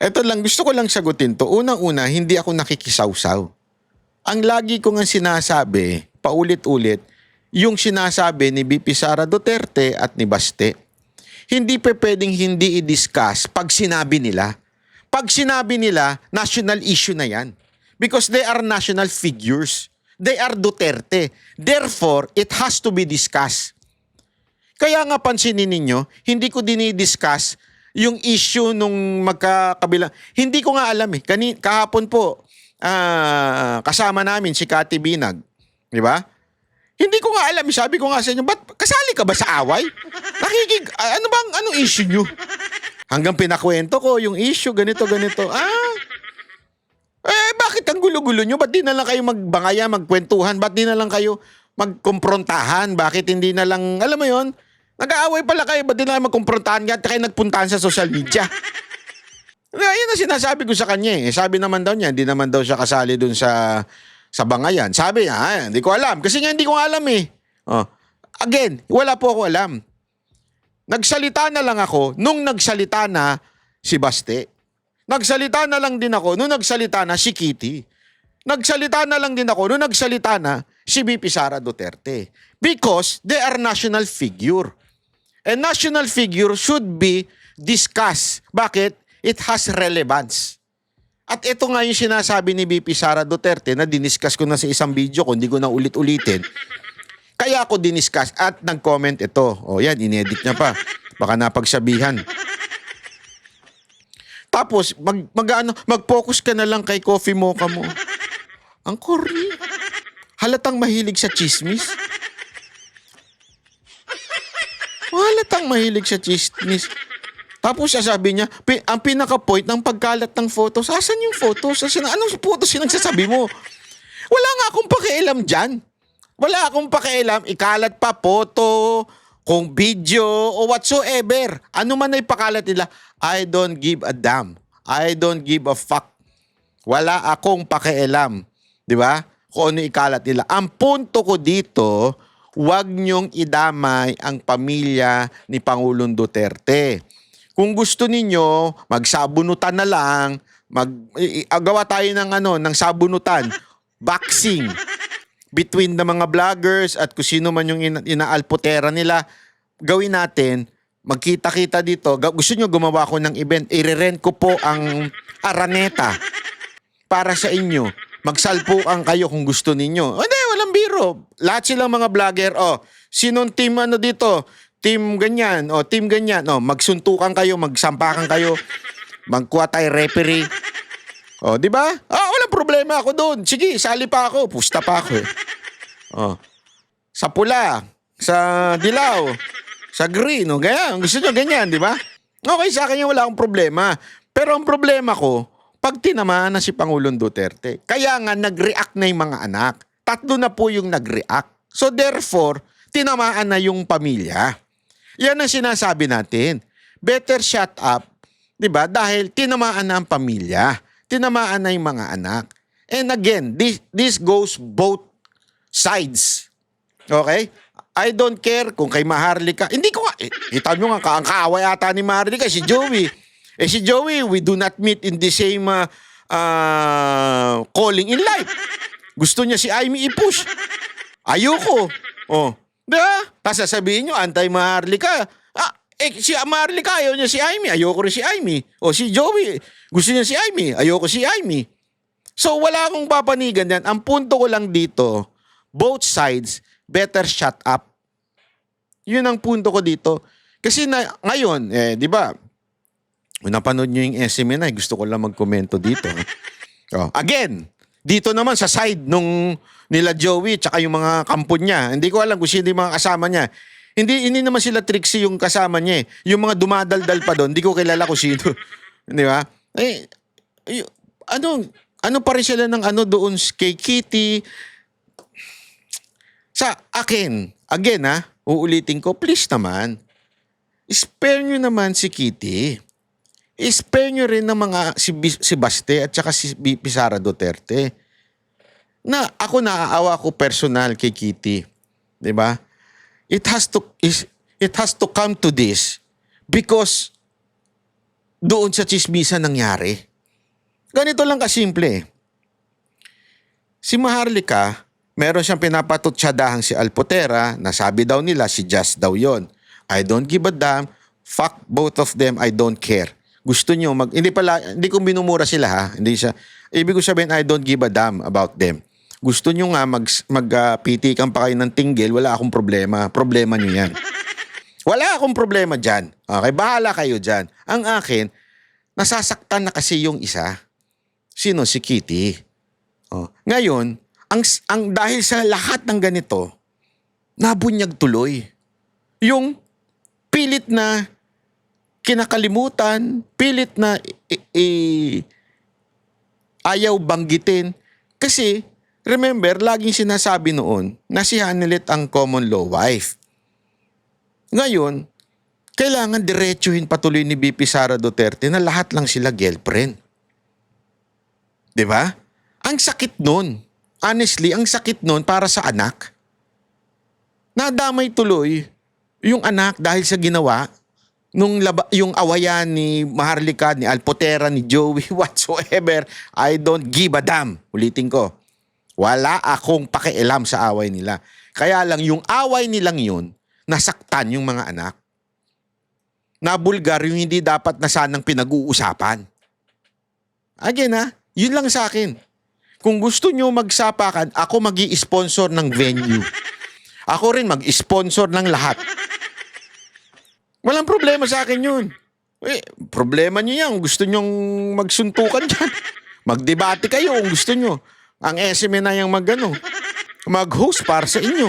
Ito lang, gusto ko lang sagutin to. Unang-una, hindi ako nakikisawsaw. Ang lagi ko nga sinasabi, paulit-ulit, yung sinasabi ni BP Sara Duterte at ni Baste. Hindi pa pwedeng hindi i-discuss pag sinabi nila. Pag sinabi nila, national issue na yan. Because they are national figures. They are Duterte. Therefore, it has to be discussed. Kaya nga pansinin ninyo, hindi ko dinidiscuss yung issue nung magkakabila. Hindi ko nga alam eh. Kahapon po, kasama namin si Cathy Binag. Di ba? Hindi ko nga alam. Sabi ko nga sa inyo, ba't kasali ka ba sa away? Anong issue nyo? Hanggang pinakwento ko yung issue, ganito. Bakit ang gulo-gulo nyo? Ba't di na lang kayo magbangaya, magkwentuhan? Ba't di na lang kayo magkomprontahan? Bakit hindi na lang, alam mo yon, Nag-aaway pala kayo, ba't di na magkumprontahan nga at kayo nagpuntahan sa social media? Yun ang sinasabi ko sa kanya eh. Sabi naman daw niya, hindi naman daw siya kasali dun sa bangayan. Sabi niya, hindi ko alam. Kasi nga hindi ko alam eh. Oh. Again, wala po ako alam. Nagsalita na lang ako nung nagsalita na si Baste. Nagsalita na lang din ako nung nagsalita na si Kitty. Nagsalita na lang din ako nung nagsalita na si VP Sara Duterte. Because they are national figure. And national figure should be discussed. Bakit? It has relevance. At ito nga yung sinasabi ni VP Sara Duterte na diniscuss ko na sa isang video ko, hindi ko na ulit-ulitin. Kaya ako diniscuss at nag-comment ito. O yan, inedit niya pa. Baka napagsabihan. Tapos, mag-focus ka na lang kay coffee mocha mo. Ang corny. Halatang mahilig sa chismis. Halatang mahilig sa chismis. Tapos sasabi niya, ang pinaka-point ng pagkalat ng photos, asan yung photos? Anong photos yung nagsasabi mo? Wala nga akong pakialam dyan. Wala akong pakialam, ikalat pa photo, kung video, o whatsoever. Ano man ay pakalat nila, I don't give a damn. I don't give a fuck. Wala akong pakialam. Di ba? Kung ano ikalat nila. Ang punto ko dito, huwag niyong idamay ang pamilya ni Pangulong Duterte. Kung gusto ninyo, magsabunutan na lang, gawa tayo ng sabunutan, boxing between the mga vloggers at kung sino man yung inaalputera nila, gawin natin, magkita-kita dito. Gusto nyo gumawa ko ng event, i-rent ko po ang Araneta para sa inyo. Magsalpukan kayo kung gusto ninyo. Hindi, walang biro. Lahat silang mga vlogger. Sinong team dito? Team ganyan. Team ganyan. Magsuntukan kayo, magsampakan kayo. Magkuha tayo referee. Di ba? Walang problema ako doon. Sige, sali pa ako. Pusta pa ako eh. Sa pula, sa dilaw, sa green, ganyan. Gusto nyo ganyan, di ba? Okay, sa akin yung wala akong problema. Pero ang problema ko, pag tinamaan na si Pangulong Duterte, kaya nga nag-react na yung mga anak. 3 na po yung nag-react. So therefore, tinamaan na yung pamilya. Yan ang sinasabi natin. Better shut up, di ba? Dahil tinamaan na ang pamilya. Tinamaan na yung mga anak. And again, this goes both sides. Okay? I don't care kung kay Maharlika. Hindi ko nga, kita nyo nga, ang kaaway ata ni Maharlika, si Joey. Si Joey, we do not meet in the same calling in life. Gusto niya si Amy i-push. Ayoko. Diba? Tapos sasabihin nyo, anti-Maharlika. Si Maharlika, ayaw niya si Amy. Ayoko rin si Amy. Si Joey, gusto niya si Amy. Ayoko si Amy. So, wala akong papanigan yan. Ang punto ko lang dito, both sides, better shut up. Yun ang punto ko dito. Kasi ngayon, di ba, napanood nyo yung SMN ay gusto ko lang magkomento dito. Again, dito naman sa side nung nila Joey tsaka yung mga kampon niya. Hindi ko alam kung sino yung mga kasama niya. Hindi naman sila Trixie yung kasama niya eh. Yung mga dumadaldal pa doon, hindi ko kilala kung sino. Di ba? Ano pa rin sila ng doon kay Kitty. Sa akin, again uulitin ko, please naman, spare nyo naman si Kitty. I-spare nyo rin ng mga si Baste at saka si VP Sara Duterte. Na ako naaawa ko personal kay Kitty. 'Di ba? It has to come to this because doon sa chismisan nangyari. Ganito lang kasimple. Si Maharlika, meron siyang pinapatutsyadahang si Alpotera, nasabi daw nila si Just daw yon. I don't give a damn. Fuck both of them. I don't care. Gusto nyo hindi ko binumura sila ha. Hindi siya. Ibig ko sabihin, I don't give a damn about them. Gusto nyo nga magpitikan pa kayo ng tinggil, wala akong problema. Problema nyo yan. Wala akong problema dyan. Okay, bahala kayo dyan. Ang akin, nasasaktan na kasi yung isa. Sino? Si Kitty. Ngayon, ang dahil sa lahat ng ganito, nabunyag tuloy. Yung pilit na kinakalimutan, pilit na ayaw banggitin. Kasi, remember, laging sinasabi noon na si Hanelet ang common law wife. Ngayon, kailangan diretsuhin patuloy ni BP Sara Duterte na lahat lang sila girlfriend. 'Di ba? Ang sakit nun. Honestly, ang sakit nun para sa anak. Nadamay tuloy yung anak dahil sa ginawa yung awayan ni Maharlika, ni Alpotera, ni Joey, whatsoever. I don't give a damn. Ulitin ko. Wala akong pakialam sa away nila. Kaya lang yung away nilang yun, nasaktan yung mga anak. Nabulgar yung hindi dapat na sanang pinag-uusapan. Again yun lang sa akin. Kung gusto nyo magsapakan, ako magi-sponsor ng venue. Ako rin mag-sponsor ng lahat. Walang problema sa akin yun. Problema nyo yan. Gusto nyong magsuntukan dyan. Magdebate kayo kung gusto nyo. Ang SM na yung mag-host para sa inyo.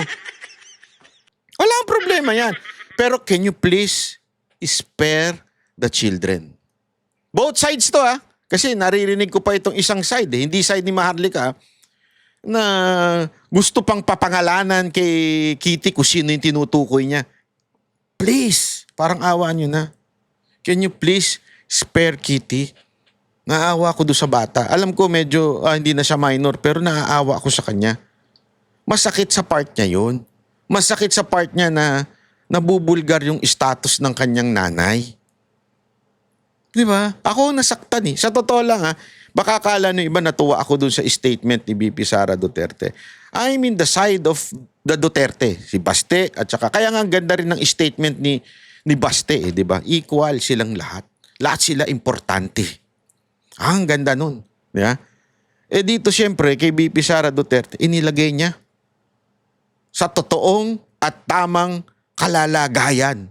Walang problema yan. Pero can you please spare the children? Both sides to Kasi naririnig ko pa itong isang side Hindi side ni Maharlika na gusto pang papangalanan kay Kitty kung sino yung tinutukoy niya. Please, parang awa nyo na. Can you please spare Kitty? Naawa ko doon sa bata. Alam ko medyo hindi na siya minor pero naaawa ako sa kanya. Masakit sa part niya yun. Masakit sa part niya na nabubulgar yung status ng kanyang nanay. Di ba? Ako nasaktan Sa totoo lang baka akala nyo iba natuwa ako dun sa statement ni BP Sara Duterte. I'm in the side of the Duterte. Si Baste at saka kaya nga ang ganda rin ng statement ni Baste di ba? Equal silang lahat. Lahat sila importante. Ang ganda nun. Di ba? Dito siyempre kay BP Sara Duterte inilagay niya sa totoong at tamang kalalagayan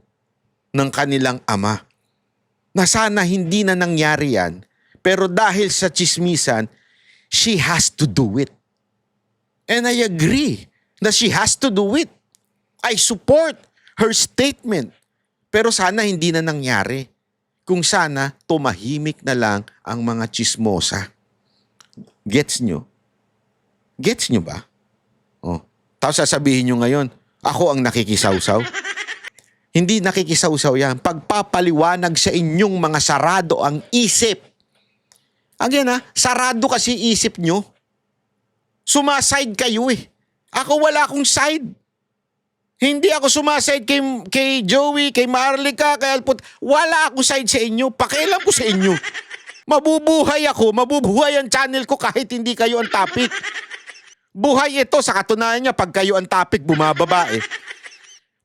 ng kanilang ama. Na sana hindi na nangyari yan, pero dahil sa chismisan, she has to do it. And I agree na she has to do it. I support her statement. Pero sana hindi na nangyari. Kung sana tumahimik na lang ang mga chismosa. Gets nyo? Gets nyo ba? Tapos sasabihin nyo ngayon, ako ang nakikisawsaw. Hindi nakikisawsaw yan. Pagpapaliwanag sa inyong mga sarado ang isip. Again sarado kasi isip nyo. Sumaside kayo Ako wala akong side. Hindi ako sumaside kay Joey, kay Maharlika, kay Alpot. Wala akong side sa inyo. Pakialam ko sa inyo. Mabubuhay ako, mabubuhay ang channel ko kahit hindi kayo ang topic. Buhay ito sa katunayan niya pag kayo ang topic, bumababa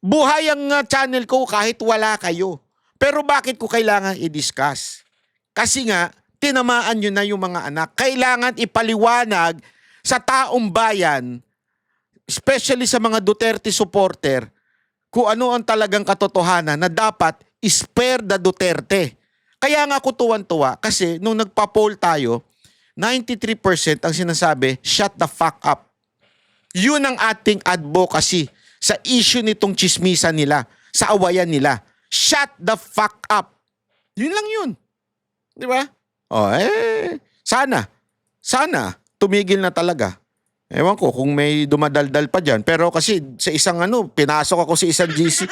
Buhay ang channel ko kahit wala kayo. Pero bakit ko kailangan i-discuss? Kasi nga, tinamaan nyo na yung mga anak. Kailangan ipaliwanag sa taong bayan, especially sa mga Duterte supporter, kung ano ang talagang katotohanan na dapat spare the Duterte. Kaya nga ako tuwan-tuwa kasi nung nagpa-poll tayo, 93% ang sinasabi, shut the fuck up. Yun ang ating advocacy sa issue nitong chismisan nila, sa awayan nila. Shut the fuck up. Yun lang yun. Di ba? Sana, tumigil na talaga. Ewan ko kung may dumadaldal pa dyan. Pero kasi sa isang pinasok ako sa isang GC.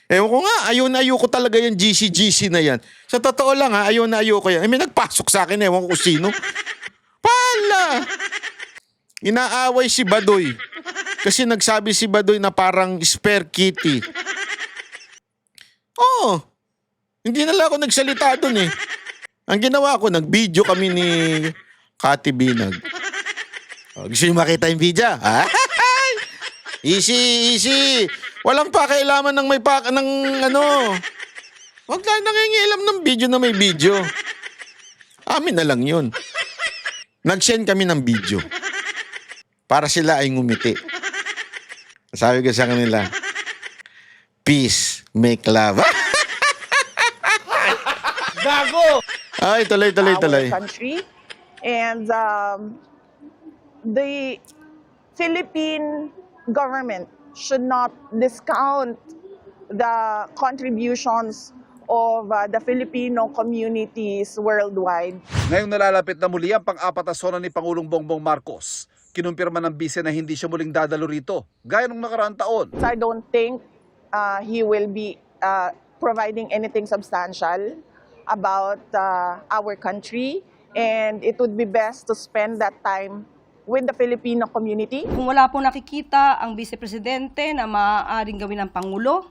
Ewan ko nga, ayoko talaga yung GC na yan. Sa totoo lang ayoko yan. May nagpasok sa akin, ewan ko kung sino. Pala! Inaaway si Badoy. Kasi nagsabi si Badoy na parang spare Kitty. Hindi na lang ako nagsalita dun Ang ginawa ko, nag-video kami ni Kati Binag. Gusto nyo makita yung video? Easy. Walang pakailaman ng may Huwag lang nangingialam ng video na may video. Amin na lang yun. Nag-send kami ng video. Para sila ay ngumiti. Sabi ko sa kanila, peace, make love. Gago! Ay, tuloy. Our country. And the Philippine government should not discount the contributions of the Filipino communities worldwide. Ngayong nalalapit na muli ang pang-apat na sona ni Pangulong Bongbong Marcos. Kinumpirma ng bise na hindi siya muling dadalo rito, gaya nung nakaraang taon. I don't think he will be providing anything substantial about our country, and it would be best to spend that time with the Filipino community. Kung wala pong nakikita ang Vice Presidente na maaaring gawin ng Pangulo,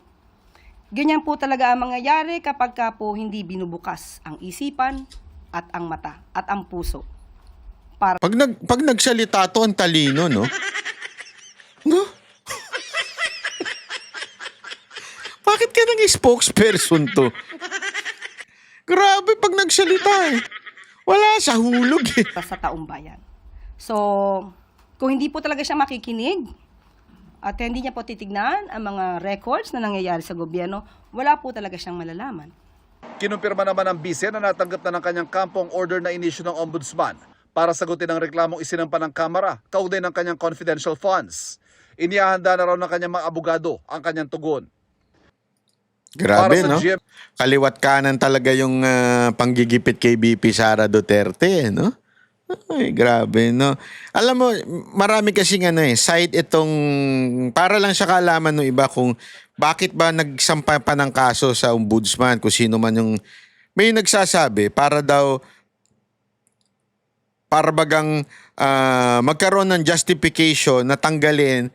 ganyan po talaga ang mangyayari kapag ka po hindi binubukas ang isipan at ang mata at ang puso. Pag nagsalita to, ang talino, no? No? Bakit ka nang spokesperson to? Grabe pag nagsalita eh. Wala sa hulog eh. Sa taong bayan. So, kung hindi po talaga siya makikinig at hindi niya po titignan ang mga records na nangyayari sa gobyerno, wala po talaga siyang malalaman. Kinumpirma naman ng bise na natanggap na ng kanyang kampo ang order na inisyu ng ombudsman para sagutin ang reklamong isinampa ng Kamara kaugnay ng kanyang confidential funds. Inihahanda na raw ng kanyang mga abogado ang kanyang tugon. Grabe, Para sa no? GM Kaliwat kanan talaga yung panggigipit kay BP Sara Duterte, no? Ay, grabe, no? Alam mo, marami kasing side itong, para lang siya kaalaman ng iba kung bakit ba nagsampa pa ng kaso sa ombudsman, kung sino man yung, may nagsasabi, para bagang magkaroon ng justification na tanggalin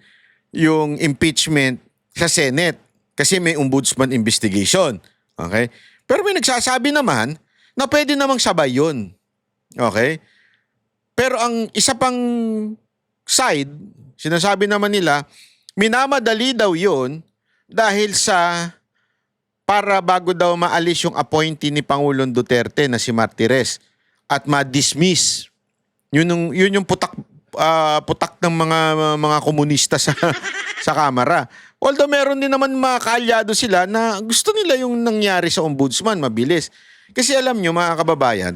yung impeachment sa Senate kasi may ombudsman investigation. Okay? Pero may nagsasabi naman na pwede namang sabay yun. Okay? Pero ang isa pang side, sinasabi naman nila, minamadali daw yun dahil sa para bago daw maalis yung appointee ni Pangulong Duterte na si Martires at ma-dismiss. Yun yung putak ng mga komunista sa Kamara. Although meron din naman mga kaalyado sila na gusto nila yung nangyari sa ombudsman mabilis. Kasi alam nyo mga kababayan,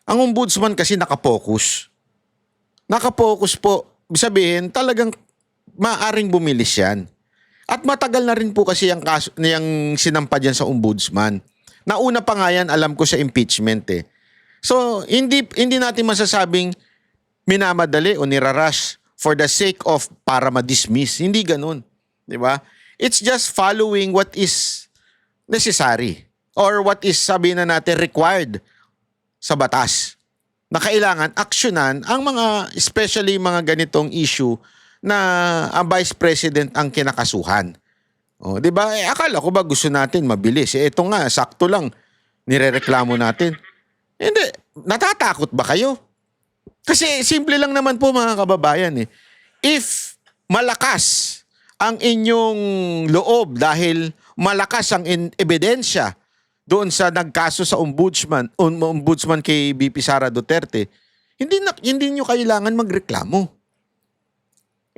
ang ombudsman kasi nakapokus. Nakapokus po. Sabihin, talagang maaaring bumilis yan. At matagal na rin po kasi yung kaso, yung sinampa dyan sa ombudsman. Nauna pa nga yan, alam ko sa impeachment eh. So, hindi natin masasabing minamadali o nirarush for the sake of para ma-dismiss. Hindi ganun. Di ba? It's just following what is necessary or what is, sabi na natin, required sa batas. Na kailangan aksyonan ang mga, especially mga ganitong issue na ang Vice President ang kinakasuhan. O, di ba? Akala ko ba gusto natin mabilis? Ito nga, sakto lang. Nirereklamo natin. Hindi. Natatakot ba kayo? Kasi simple lang naman po mga kababayan eh. If malakas ang inyong loob dahil malakas ang ebidensya doon sa nagkaso sa ombudsman kay BP Sara Duterte, hindi nyo kailangan magreklamo.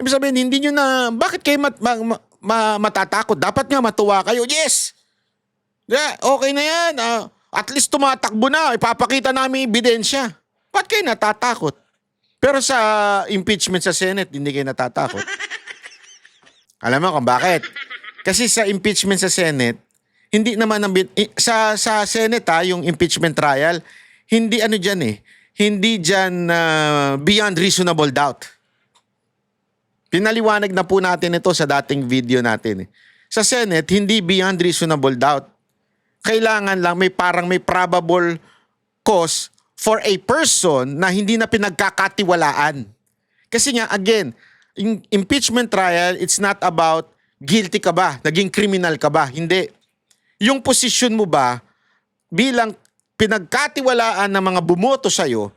Ibig sabihin, hindi nyo na, bakit kayo matatakot? Dapat nga matuwa kayo. Yes! Yeah, okay na yan. At least tumatakbo na. Ipapakita namin ebidensya. Ba't kayo natatakot? Pero sa impeachment sa Senate, hindi kayo natatakot. Alam mo kung bakit? Kasi sa impeachment sa Senate, hindi naman sa Senate yung impeachment trial, hindi dyan eh. Hindi dyan beyond reasonable doubt. Pinaliwanag na po natin ito sa dating video natin eh. Sa Senate, hindi beyond reasonable doubt. Kailangan lang may probable cause for a person na hindi na pinagkakatiwalaan. Kasi nga, again, impeachment trial, it's not about guilty ka ba, naging criminal ka ba. Hindi. Yung posisyon mo ba bilang pinagkatiwalaan ng mga bumoto sa'yo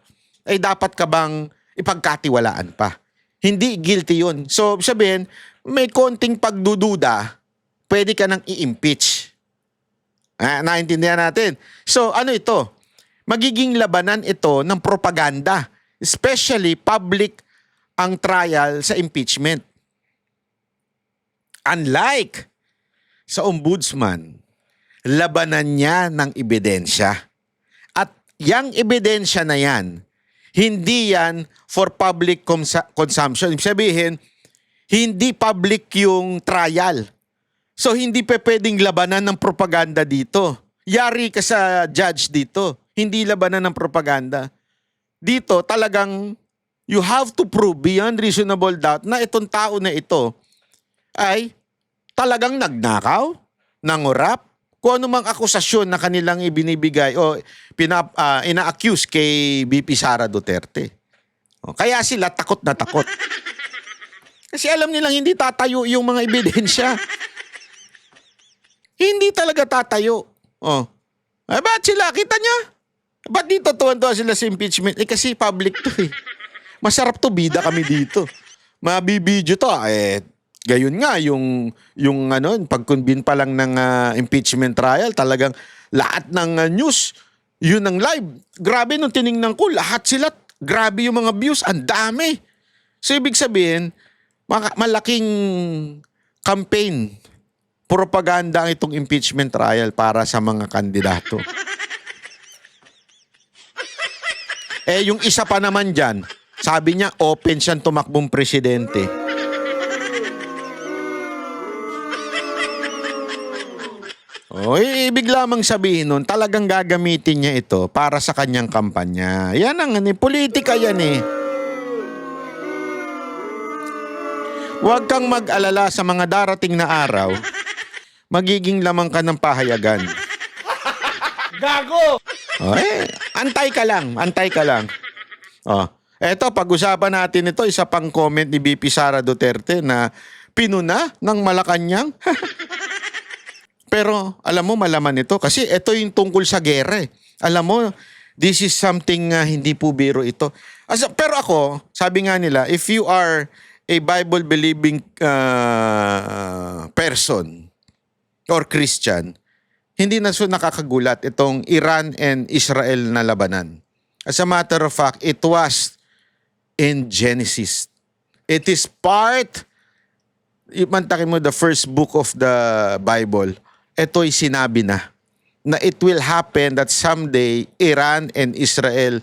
ay dapat ka bang ipagkatiwalaan pa. Hindi guilty yun. So, sabihin, may konting pagdududa, pwede ka nang i-impeach. Naintindihan natin. So, ano ito? Magiging labanan ito ng propaganda, especially public ang trial sa impeachment. Unlike sa ombudsman, labanan niya ng ebidensya. At yang ebidensya na yan, hindi yan for public consumption. Ibig sabihin, hindi public yung trial. So, hindi pwedeng labanan ng propaganda dito. Yari ka sa judge dito. Hindi labanan ng propaganda. Dito, talagang you have to prove beyond reasonable doubt na itong tao na ito ay talagang nagnakaw, nangurap, kung ano mang akusasyon na kanilang ibinibigay o ina-accuse kay BP Sara Duterte. O, kaya sila takot na takot. Kasi alam nilang hindi tatayo yung mga ebidensya. Hindi talaga tatayo. Oh. Ay, ba't sila? Kita niya? Ba't dito tuwan-tuwa sila sa impeachment? Eh kasi public to eh. Masarap to, bida kami dito. Mabibidyo to. Gayon nga, yung pag-convene pa lang ng impeachment trial, talagang lahat ng news, yun ang live. Grabe nung tiningnan ko, lahat sila, grabe yung mga views, ang dami. So ibig sabihin, malaking campaign, propaganda ang itong impeachment trial para sa mga kandidato. Yung isa pa naman dyan, sabi niya, open siyang tumakbong presidente. Ibig lamang sabihin nun, talagang gagamitin niya ito para sa kanyang kampanya. Yan ang politika yan eh. Huwag kang mag-alala sa mga darating na araw, magiging lamang ka ng pahayagan. Gago! Antay ka lang, antay ka lang. Eto, pag-usapan natin ito, isa pang comment ni BP Sara Duterte na pinuna ng Malacanang. Pero alam mo, malaman ito kasi ito yung tungkol sa gera eh. Alam mo, this is something hindi po biro ito. Pero ako, sabi nga nila, if you are a Bible-believing person or Christian, hindi na nakakagulat itong Iran and Israel na labanan. As a matter of fact, it was in Genesis. It is part, imantakin mo the first book of the Bible, ito'y sinabi na it will happen that someday Iran and Israel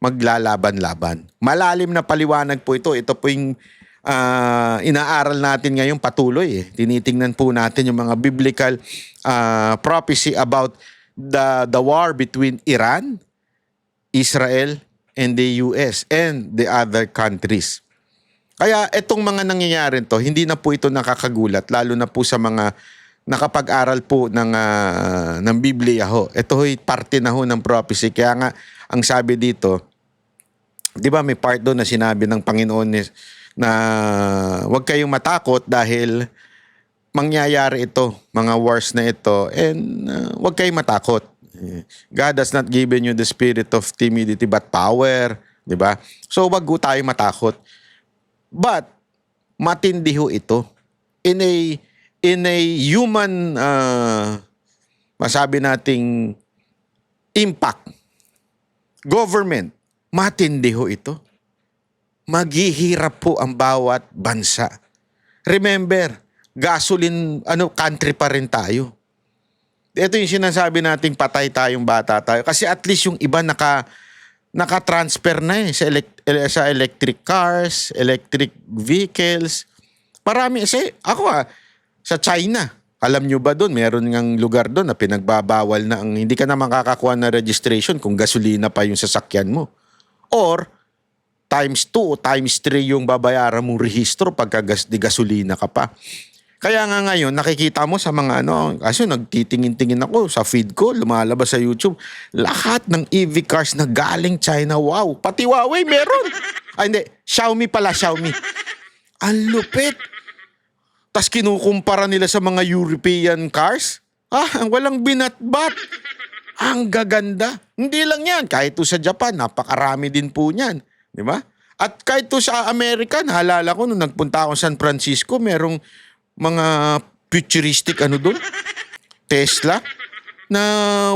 maglalaban-laban. Malalim na paliwanag po ito. Ito po yung inaaral natin ngayong patuloy. Tinitingnan po natin yung mga biblical prophecy about the war between Iran, Israel, and the US and the other countries. Kaya itong mga nangyayari to, hindi na po ito nakakagulat, lalo na po sa mga nakapag-aral po ng Biblia ho. Ito ho'y parte na ho ng prophecy. Kaya nga, ang sabi dito, di ba may part doon na sinabi ng Panginoon na huwag kayong matakot dahil mangyayari ito, mga wars na ito, and huwag kayong matakot. God has not given you the spirit of timidity but power, di ba? So wag ho tayo matakot. But matindi ho ito in a human masabi nating impact. Government, matindi ho ito. Maghihirap po ang bawat bansa. Remember, gasoline country pa rin tayo. Ito yung sinasabi nating patay tayong bata tayo. Kasi at least yung iba naka-transfer na sa electric cars, electric vehicles. Marami. Ako sa China, alam nyo ba doon, meron ngang lugar doon na pinagbabawal na hindi ka na makakakuha ng registration kung gasolina pa yung sasakyan mo. Or, times 2 o times 3 yung babayaran mong rehistro pagka di gasolina ka pa. Kaya nga ngayon, nakikita mo sa mga kasi nagtitingin-tingin ako sa feed ko, lumalabas sa YouTube, lahat ng EV cars na galing China, wow. Pati Huawei meron. Hindi, Xiaomi pala, Xiaomi. Ang lupit. Tas kinukumpara nila sa mga European cars. Walang binatbat. Ang gaganda. Hindi lang yan. Kahit to sa Japan, napakarami din po niyan. Di ba? At kahit to sa Amerika, naalala ko nung nagpunta ako sa San Francisco, merong mga futuristic doon. Tesla. Na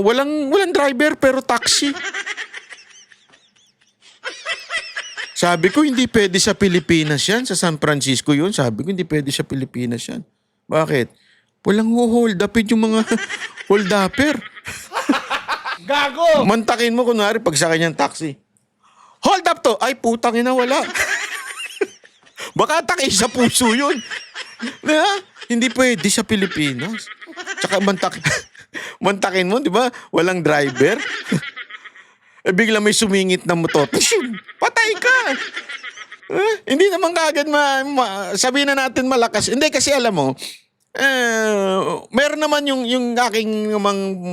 walang driver pero taxi. Sabi ko, hindi pwede sa Pilipinas yan. Sa San Francisco yun. Sabi ko, hindi pwede sa Pilipinas yan. Bakit? Walang hold upin yung mga hold upper. Gago! Mantakin mo kunwari pag sa kanyang taxi. Hold up to! Ay, putang ina, wala. Baka atake sa puso yun. Hindi pwede sa Pilipinas. Tsaka mantakin mo, di ba? Walang driver. Bigla may sumingit na motor. Patay ka! Hindi naman kagad sabihin na natin malakas. Hindi kasi alam mo, Meron naman yung aking mga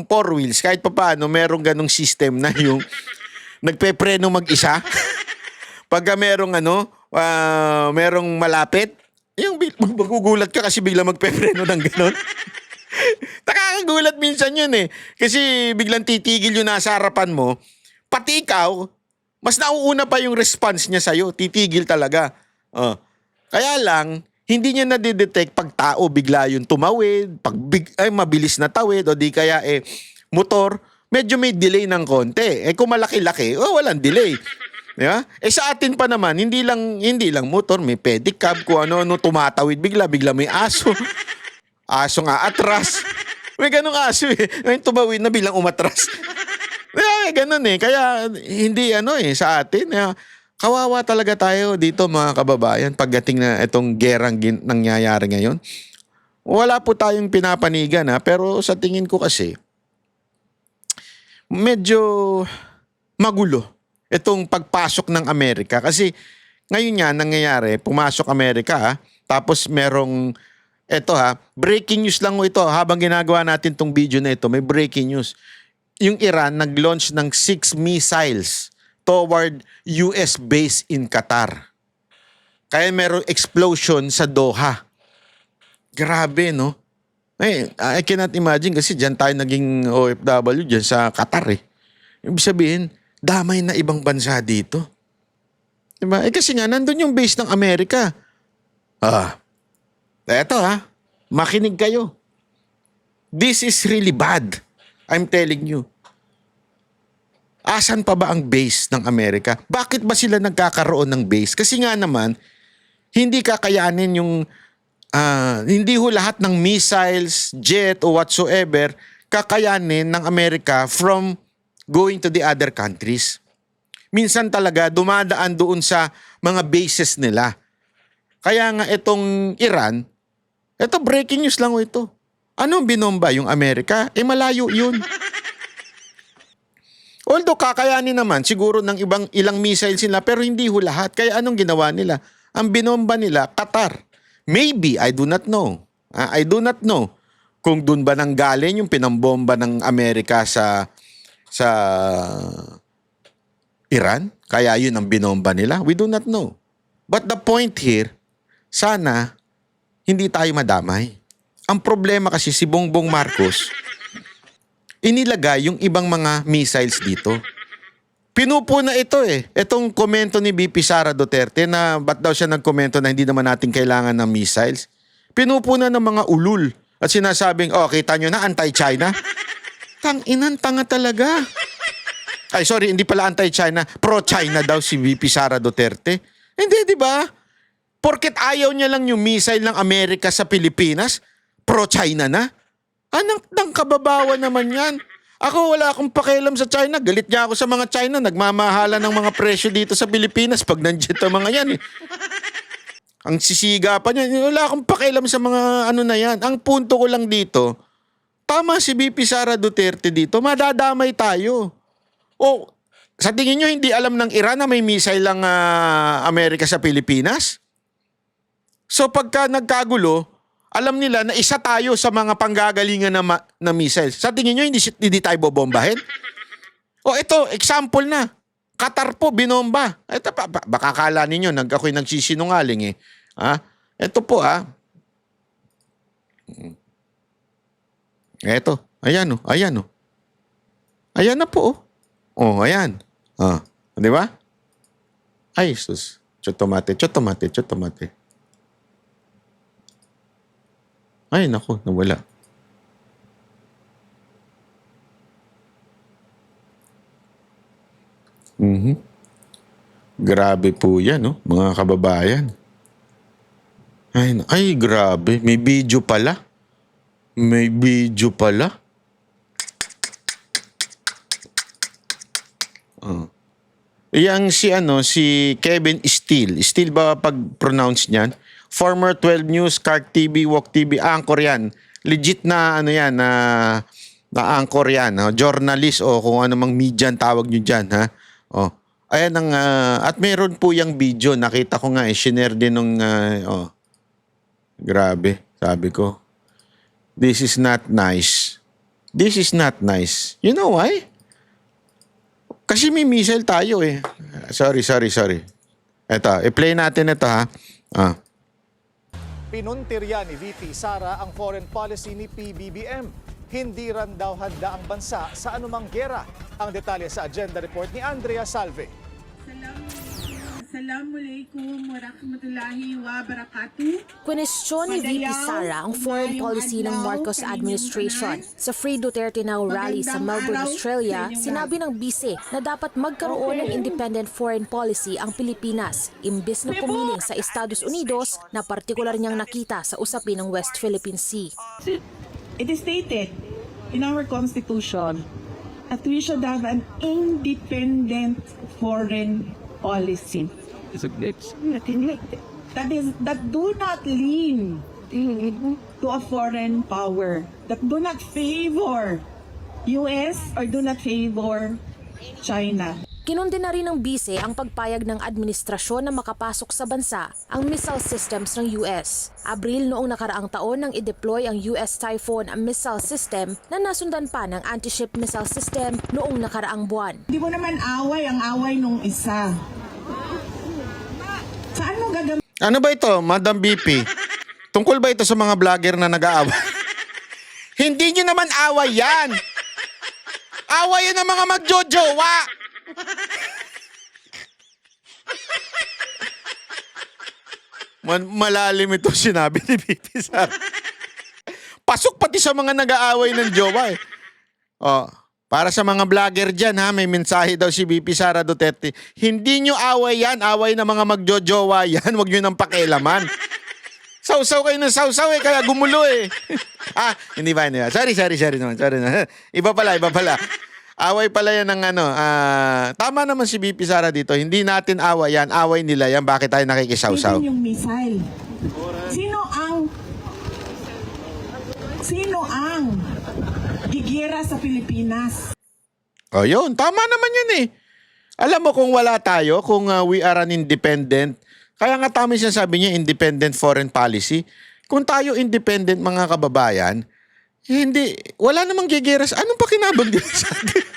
four wheels, kahit papaano, merong ganong system na yung nagpepreno mag-isa. Pagka merong merong malapit, yung magugulat ka kasi bigla magpepreno ng ganon. Nakakagulat minsan yun eh. Kasi biglang titigil yung nasa harapan mo, pati ikaw, mas nauuna pa yung response niya sa'yo. Titigil talaga. Kaya lang, hindi niya nadidetect pag tao bigla yung tumawid, pag mabilis na tawid, o di kaya motor, medyo may delay ng konti. Kung malaki-laki, walang delay. Diba? Sa atin pa naman, hindi lang motor, may pedicab, kung ano tumatawid bigla may aso. Aso nga atras. May ganung aso eh. Ngayon tumawid na bilang umatras. Ganun eh. Kaya hindi sa atin. Kawawa talaga tayo dito mga kababayan pagdating na itong gerang nangyayari ngayon. Wala po tayong pinapanigan pero sa tingin ko kasi medyo magulo itong pagpasok ng Amerika. Kasi ngayon nga nangyayari, pumasok Amerika tapos merong breaking news lang ito. Habang ginagawa natin tong video na ito, may breaking news. Yung Iran nag-launch ng 6 missiles toward US base in Qatar. Kaya merong explosion sa Doha. Grabe, no? I cannot imagine kasi dyan tayo naging OFW dyan sa Qatar eh. Ibig sabihin, damay na ibang bansa dito. Diba? Kasi nga, nandun yung base ng Amerika. Eto makinig kayo. This is really bad. I'm telling you. Asan pa ba ang base ng Amerika? Bakit ba sila nagkakaroon ng base? Kasi nga naman, hindi kakayanin yung, hindi ho lahat ng missiles, jet o whatsoever, kakayanin ng Amerika from going to the other countries. Minsan talaga dumadaan doon sa mga bases nila. Kaya nga itong Iran, ito breaking news lang ito. Anong binomba yung Amerika? Malayo yun. Although kakayanin naman siguro ng ilang missiles sila pero hindi ho lahat. Kaya anong ginawa nila? Ang binomba nila, Qatar. Maybe, I do not know. I do not know kung doon ba nanggaling yung pinambomba ng Amerika sa Iran. Kaya yun ang binomba nila. We do not know. But the point here, sana hindi tayo madamay. Ang problema kasi si Bongbong Marcos, inilagay yung ibang mga missiles dito. Pinupuna ito eh. Itong komento ni BP Sara Duterte na ba't daw siya nagkomento na hindi naman natin kailangan ng missiles. Pinupuna ng mga ulul at sinasabing, kita nyo na, anti-China. Tanga talaga. Ay, sorry, hindi pala anti-China. Pro-China daw si BP Sara Duterte. Hindi, di ba? Porket ayaw niya lang yung missile ng Amerika sa Pilipinas, pro-China na? Nang kababawan naman yan. Ako wala akong pakialam sa China. Galit niya ako sa mga China. Nagmamahala ng mga presyo dito sa Pilipinas pag nandiyan ang mga yan eh. Ang sisiga pa niya. Wala akong pakialam sa mga na yan. Ang punto ko lang dito, tama si BP Sara Duterte dito. Madadamay tayo. Sa tingin nyo hindi alam ng Iran na may missile lang Amerika sa Pilipinas? So pagka nagkagulo, alam nila na isa tayo sa mga panggagalingan na missiles. Sa tingin nyo hindi tayo bobombahin? Ito, example na. Qatar po, binomba. Ito baka kala ninyo, ako'y nagsisinungaling eh. Ito po Ito, ayan ayan Ayan na po ayan. Di ba? Ay, sus. Chotomate. Ay, naku, nawala. Grabe po yan, mga kababayan. Ay, grabe. May video pala. Yang si Kevin Steele. Steele ba pag-pronounce niyan? Former 12 News, Kark TV, Walk TV, anchor yan. Legit na na anchor yan. Journalist o kung ano mang media tawag nyo dyan. Ayan at meron po yung video. Nakita ko nga shinare din nung grabe, sabi ko. This is not nice. This is not nice. You know why? Kasi may missile tayo eh. Sorry. Eto, i-play natin ito ha. Pinuntirya ni VP Sara ang foreign policy ni PBBM. Hindi ran daw handa ang bansa sa anumang gera. Ang detalye sa agenda report ni Andrea Salve. Assalamualaikum warahmatullahi wabarakatuh. Kwenestyon ni VP Sara ang foreign policy ng Marcos administration. Sa Free Duterte Now rally sa Melbourne, Australia, sinabi ng bise na dapat magkaroon ng independent foreign policy ang Pilipinas, imbes na pumiling sa Estados Unidos na partikular niyang nakita sa usapin ng West Philippine Sea. It is stated in our constitution that we should have an independent foreign policy. That do not lean to a foreign power, that do not favor US or do not favor China. Kinundi na rin ng bise ang pagpayag ng administrasyon na makapasok sa bansa ang missile systems ng US. Abril noong nakaraang taon nang i-deploy ang US Typhoon missile system na nasundan pa ng anti-ship missile system noong nakaraang buwan. Di mo naman away ang away nung isa. Saan mo gagamitin? Ano ba ito, Madam BP? Tungkol ba ito sa mga vlogger na nag-aaway? Hindi nyo naman away yan! Away yan ng mga magjojowa! Malalim ito sinabi ni BP Sara. Pasok pati sa mga nag-aaway ng jowa eh. Para sa mga vlogger dyan ha, may mensahe daw si BP Sara Duterte. Hindi nyo away yan, away na mga magjojowa yan, huwag nyo nang pakialaman. Sausaw kayo ng sausaw eh, kaya gumulo eh. Hindi ba? Sorry naman. Iba pala. Away pala yan ng tama naman si BP Sara dito, hindi natin away yan, away nila yan, bakit tayo nakikisawsaw? Yung missile. Sino ang gigera sa Pilipinas? Yun, tama naman yan eh. Alam mo kung wala tayo, kung we are an independent, kaya nga tama siya sabi niya, independent foreign policy. Kung tayo independent mga kababayan, hindi, wala namang gigeras. Anong pakinabang din sa atin?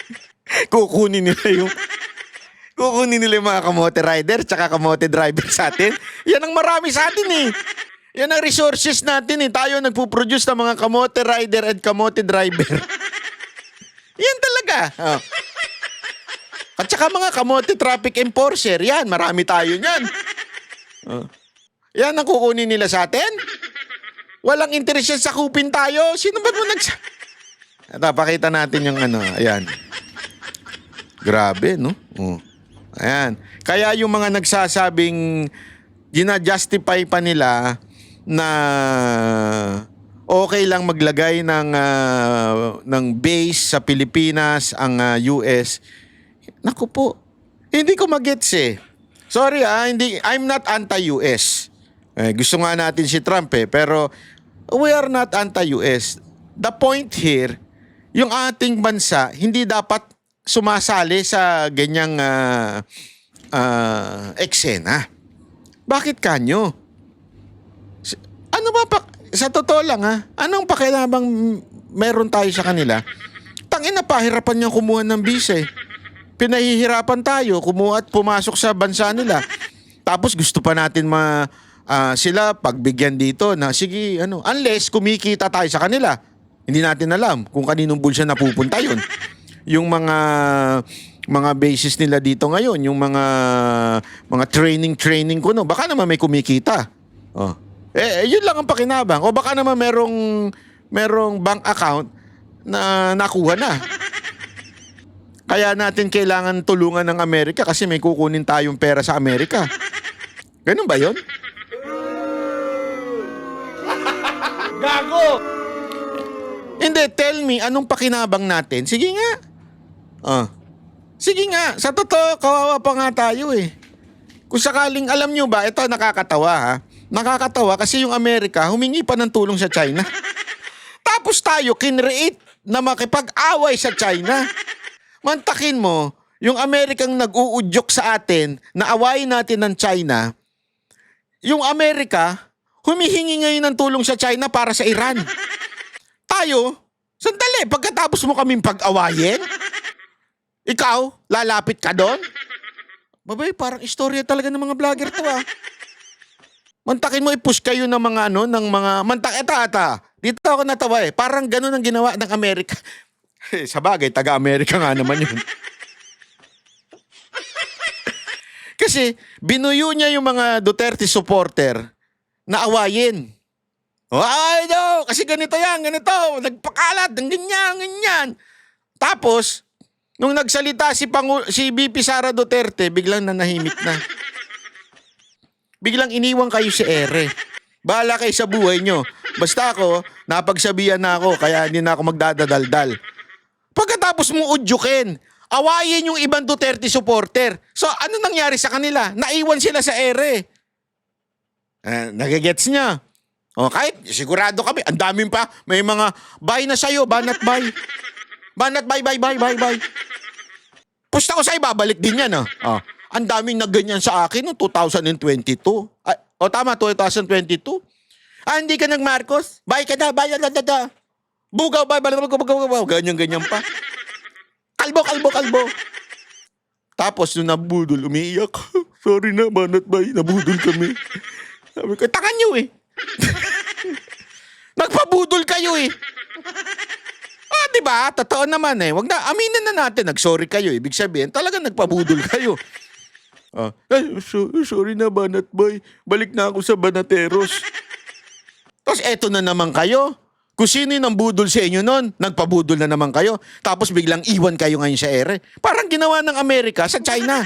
Kukunin nila yung mga kamote rider tsaka kamote driver sa atin. Yan ang marami sa atin eh. Yan ang resources natin eh. Tayo nagpo-produce ng mga kamote rider at kamote driver. Yan talaga. At saka mga kamote traffic enforcer. Yan, marami tayo niyan. Yan ang kukunin nila sa atin. Walang interest yan, sakupin tayo. Sino ba mo Ito, pakita natin yung ayan. Grabe, no? Ayan. Kaya yung mga nagsasabing gina-justify pa nila na okay lang maglagay ng base sa Pilipinas ang US. Naku po, hindi ko magets eh. Sorry I'm not anti-US. Gusto nga natin si Trump eh, pero we are not anti-US. The point here, yung ating bansa hindi dapat sumasali sa ganyang eksena. Bakit kanyo? Ano ba sa totoo lang anong pakialamang meron tayo sa kanila? Tangina, pahirapan niyang kumuha ng visa eh. Pinahihirapan tayo kumuha at pumasok sa bansa nila. Tapos gusto pa natin sila pagbigyan dito na sige unless kumikita tayo sa kanila. Hindi natin alam kung kaninong bulsa napupunta yun. Yung mga bases nila dito ngayon, yung mga training kuno, baka naman may kumikita. Yun lang ang pakinabang. O baka naman merong bank account na nakuha na. Kaya natin kailangan tulungan ng Amerika kasi may kukunin tayong pera sa Amerika. Ganun ba yun? Gago! Hindi, tell me, anong pakinabang natin? Sige nga. Sige nga, sa totoo, kawawa pa nga tayo eh. Kung sakaling, alam nyo ba, ito nakakatawa Nakakatawa kasi yung Amerika humingi pa ng tulong sa China. Tapos tayo kinreate na makipag-away sa China. Mantakin mo, yung Amerikang nag-uudyok sa atin na awayin natin ng China, yung Amerika humihingi ngayon ng tulong sa China para sa Iran. tayo. Sandali, pagkatapos mo kaming pag-awayin, ikaw, lalapit ka doon? Babay, parang istorya talaga ng mga vlogger to ah. Mantakin mo i-push kayo ng mga ng mga ata. Dito ako natawa eh. Parang ganun ang ginawa ng Amerika. Sa bagay, taga-Amerika nga naman yun. Kasi binuyo niya yung mga Duterte supporter na awayin. Ay, no, kasi ganito yan, ganito. Nagpakalat, ganyan. Tapos, nung nagsalita si VP Sara Duterte, biglang nanahimik na. Biglang iniwan kayo si ere. Bahala kayo sa buhay nyo. Basta ako, napagsabihan na ako, kaya hindi na ako magdadadaldal. Pagkatapos mo udyukin, awayin yung ibang Duterte supporter. So, ano nangyari sa kanila? Naiwan sila sa ere. Nagigets niya. O, kahit sigurado kami, ang daming pa, may mga, bye na sa'yo, banat bye. Banat bye. Pusta ko sa'yo, babalik din yan. Ang daming nagganyan sa akin noong 2022. Tama, 2022. Hindi ka nag-Marcos? Bye ka na, bye. Bugaw, bye. Ganyan pa. Kalbo. Tapos nung nabudol, umiiyak. Sorry na, banat bye, nabudol kami. Sabi ko, takan nyo eh. Nagpabudol kayo eh. Diba? Totoo naman eh. Wag na, aminin na natin, nag-sorry kayo. Ibig sabihin, talagang nagpabudol kayo. Sorry na, banat boy. Balik na ako sa Banateros. Tapos eto na naman kayo. Kung sino yung nambudol sa inyo nun, nagpabudol na naman kayo. Tapos biglang iwan kayo ngayon sa ere. Parang ginawa ng Amerika sa China.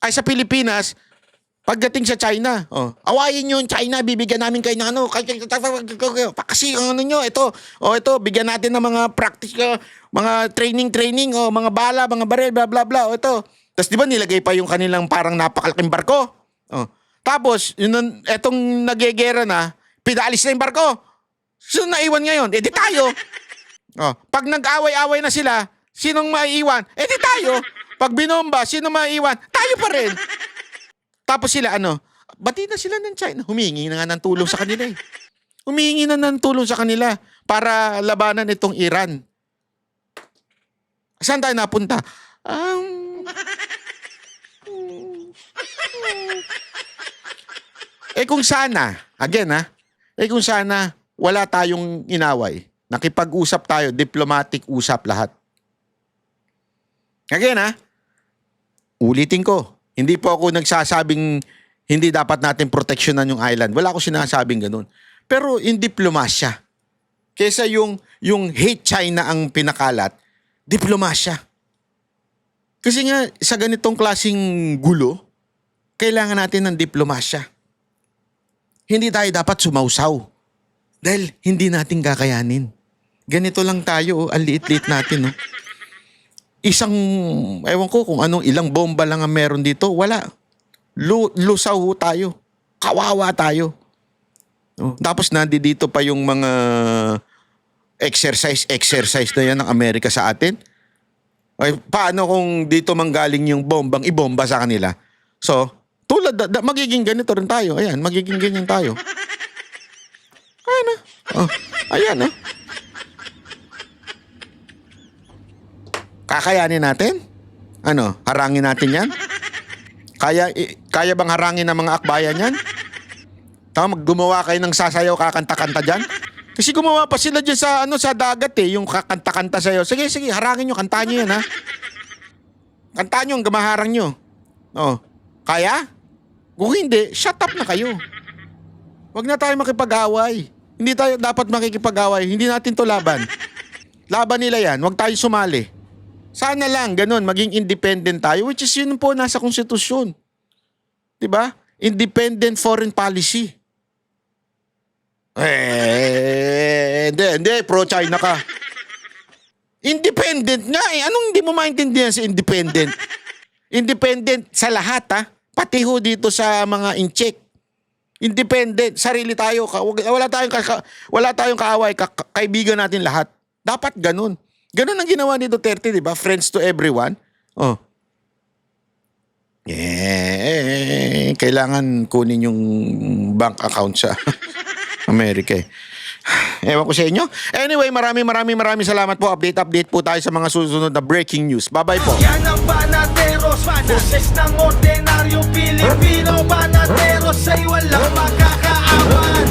Ay, sa Pilipinas, pagdating sa China, awayin nyo yung China, bibigyan namin kayo ng kasi ang nyo, ito, bigyan natin ng mga practice, mga training, mga bala, mga baril, bla bla bla, ito. Tapos di ba nilagay pa yung kanilang parang napakalaking barko? Tapos, etong nagegera na, pinalis na yung barko. So, naiwan ngayon, di tayo. Pag nag-away-away na sila, sinong maiiwan? Di tayo. Pag binomba, sino maiiwan? Tayo pa rin. Tapos sila bati na sila ng China. Humingi na nga ng tulong sa kanila eh. Humingi na ng tulong sa kanila para labanan itong Iran. Saan tayo napunta? Kung sana, again kung sana wala tayong inaway, nakipag-usap tayo, diplomatic usap lahat. Again ulitin ko, hindi po ako nagsasabing hindi dapat natin proteksyonan yung island. Wala ako sinasabing ganun. Pero in diplomasya, kesa yung hate China ang pinakalat, diplomasya. Kasi nga, sa ganitong klaseng gulo, kailangan natin ng diplomasya. Hindi tayo dapat sumausaw. Dahil hindi natin kakayanin. Ganito lang tayo, ang liit-liit natin. Isang, ewan ko kung ilang bomba lang ang meron dito. Wala. Lusaw tayo. Kawawa tayo. Tapos nandito pa yung mga exercise na yan ng Amerika sa atin. Ay, paano kung dito manggaling yung bombang ibomba sa kanila? So, tulad, magiging ganito rin tayo. Ayan, magiging ganyan tayo. Ayan. Kakayanin natin? Harangin natin yan? Kaya bang harangin ng mga akbayan yan? Gumawa kayo ng sasayaw, kakanta-kanta dyan? Kasi gumawa pa sila dyan sa dagat yung kakanta-kanta sayo. Sige, harangin nyo, kantaan nyo yan Kantaan nyo hanggang maharang nyo. Kaya? Kung hindi, shut up na kayo. Huwag na tayo makipag-away. Hindi tayo dapat makikipag-away. Hindi natin to laban. Laban nila yan. Huwag tayo sumali. Sana lang, ganun, maging independent tayo, which is yun po nasa konstitusyon. Diba? Independent foreign policy. Hindi, pro-China ka. Independent nga Anong hindi mo maintindihan sa independent? Independent sa lahat Pati ho dito sa mga in-check. Independent, sarili tayo. Wala tayong kaaway, kaibigan natin lahat. Dapat ganun. Ganun ang ginawa ni Duterte, di ba? Friends to everyone. Kailangan kunin yung bank account sa Amerika Ewan ko sa inyo. Anyway, maraming salamat po. Update po tayo sa mga susunod na breaking news. Bye-bye po. Yan ang Banateros, boses ng ordinaryo Pilipino. Banateros ay walang makakaawan.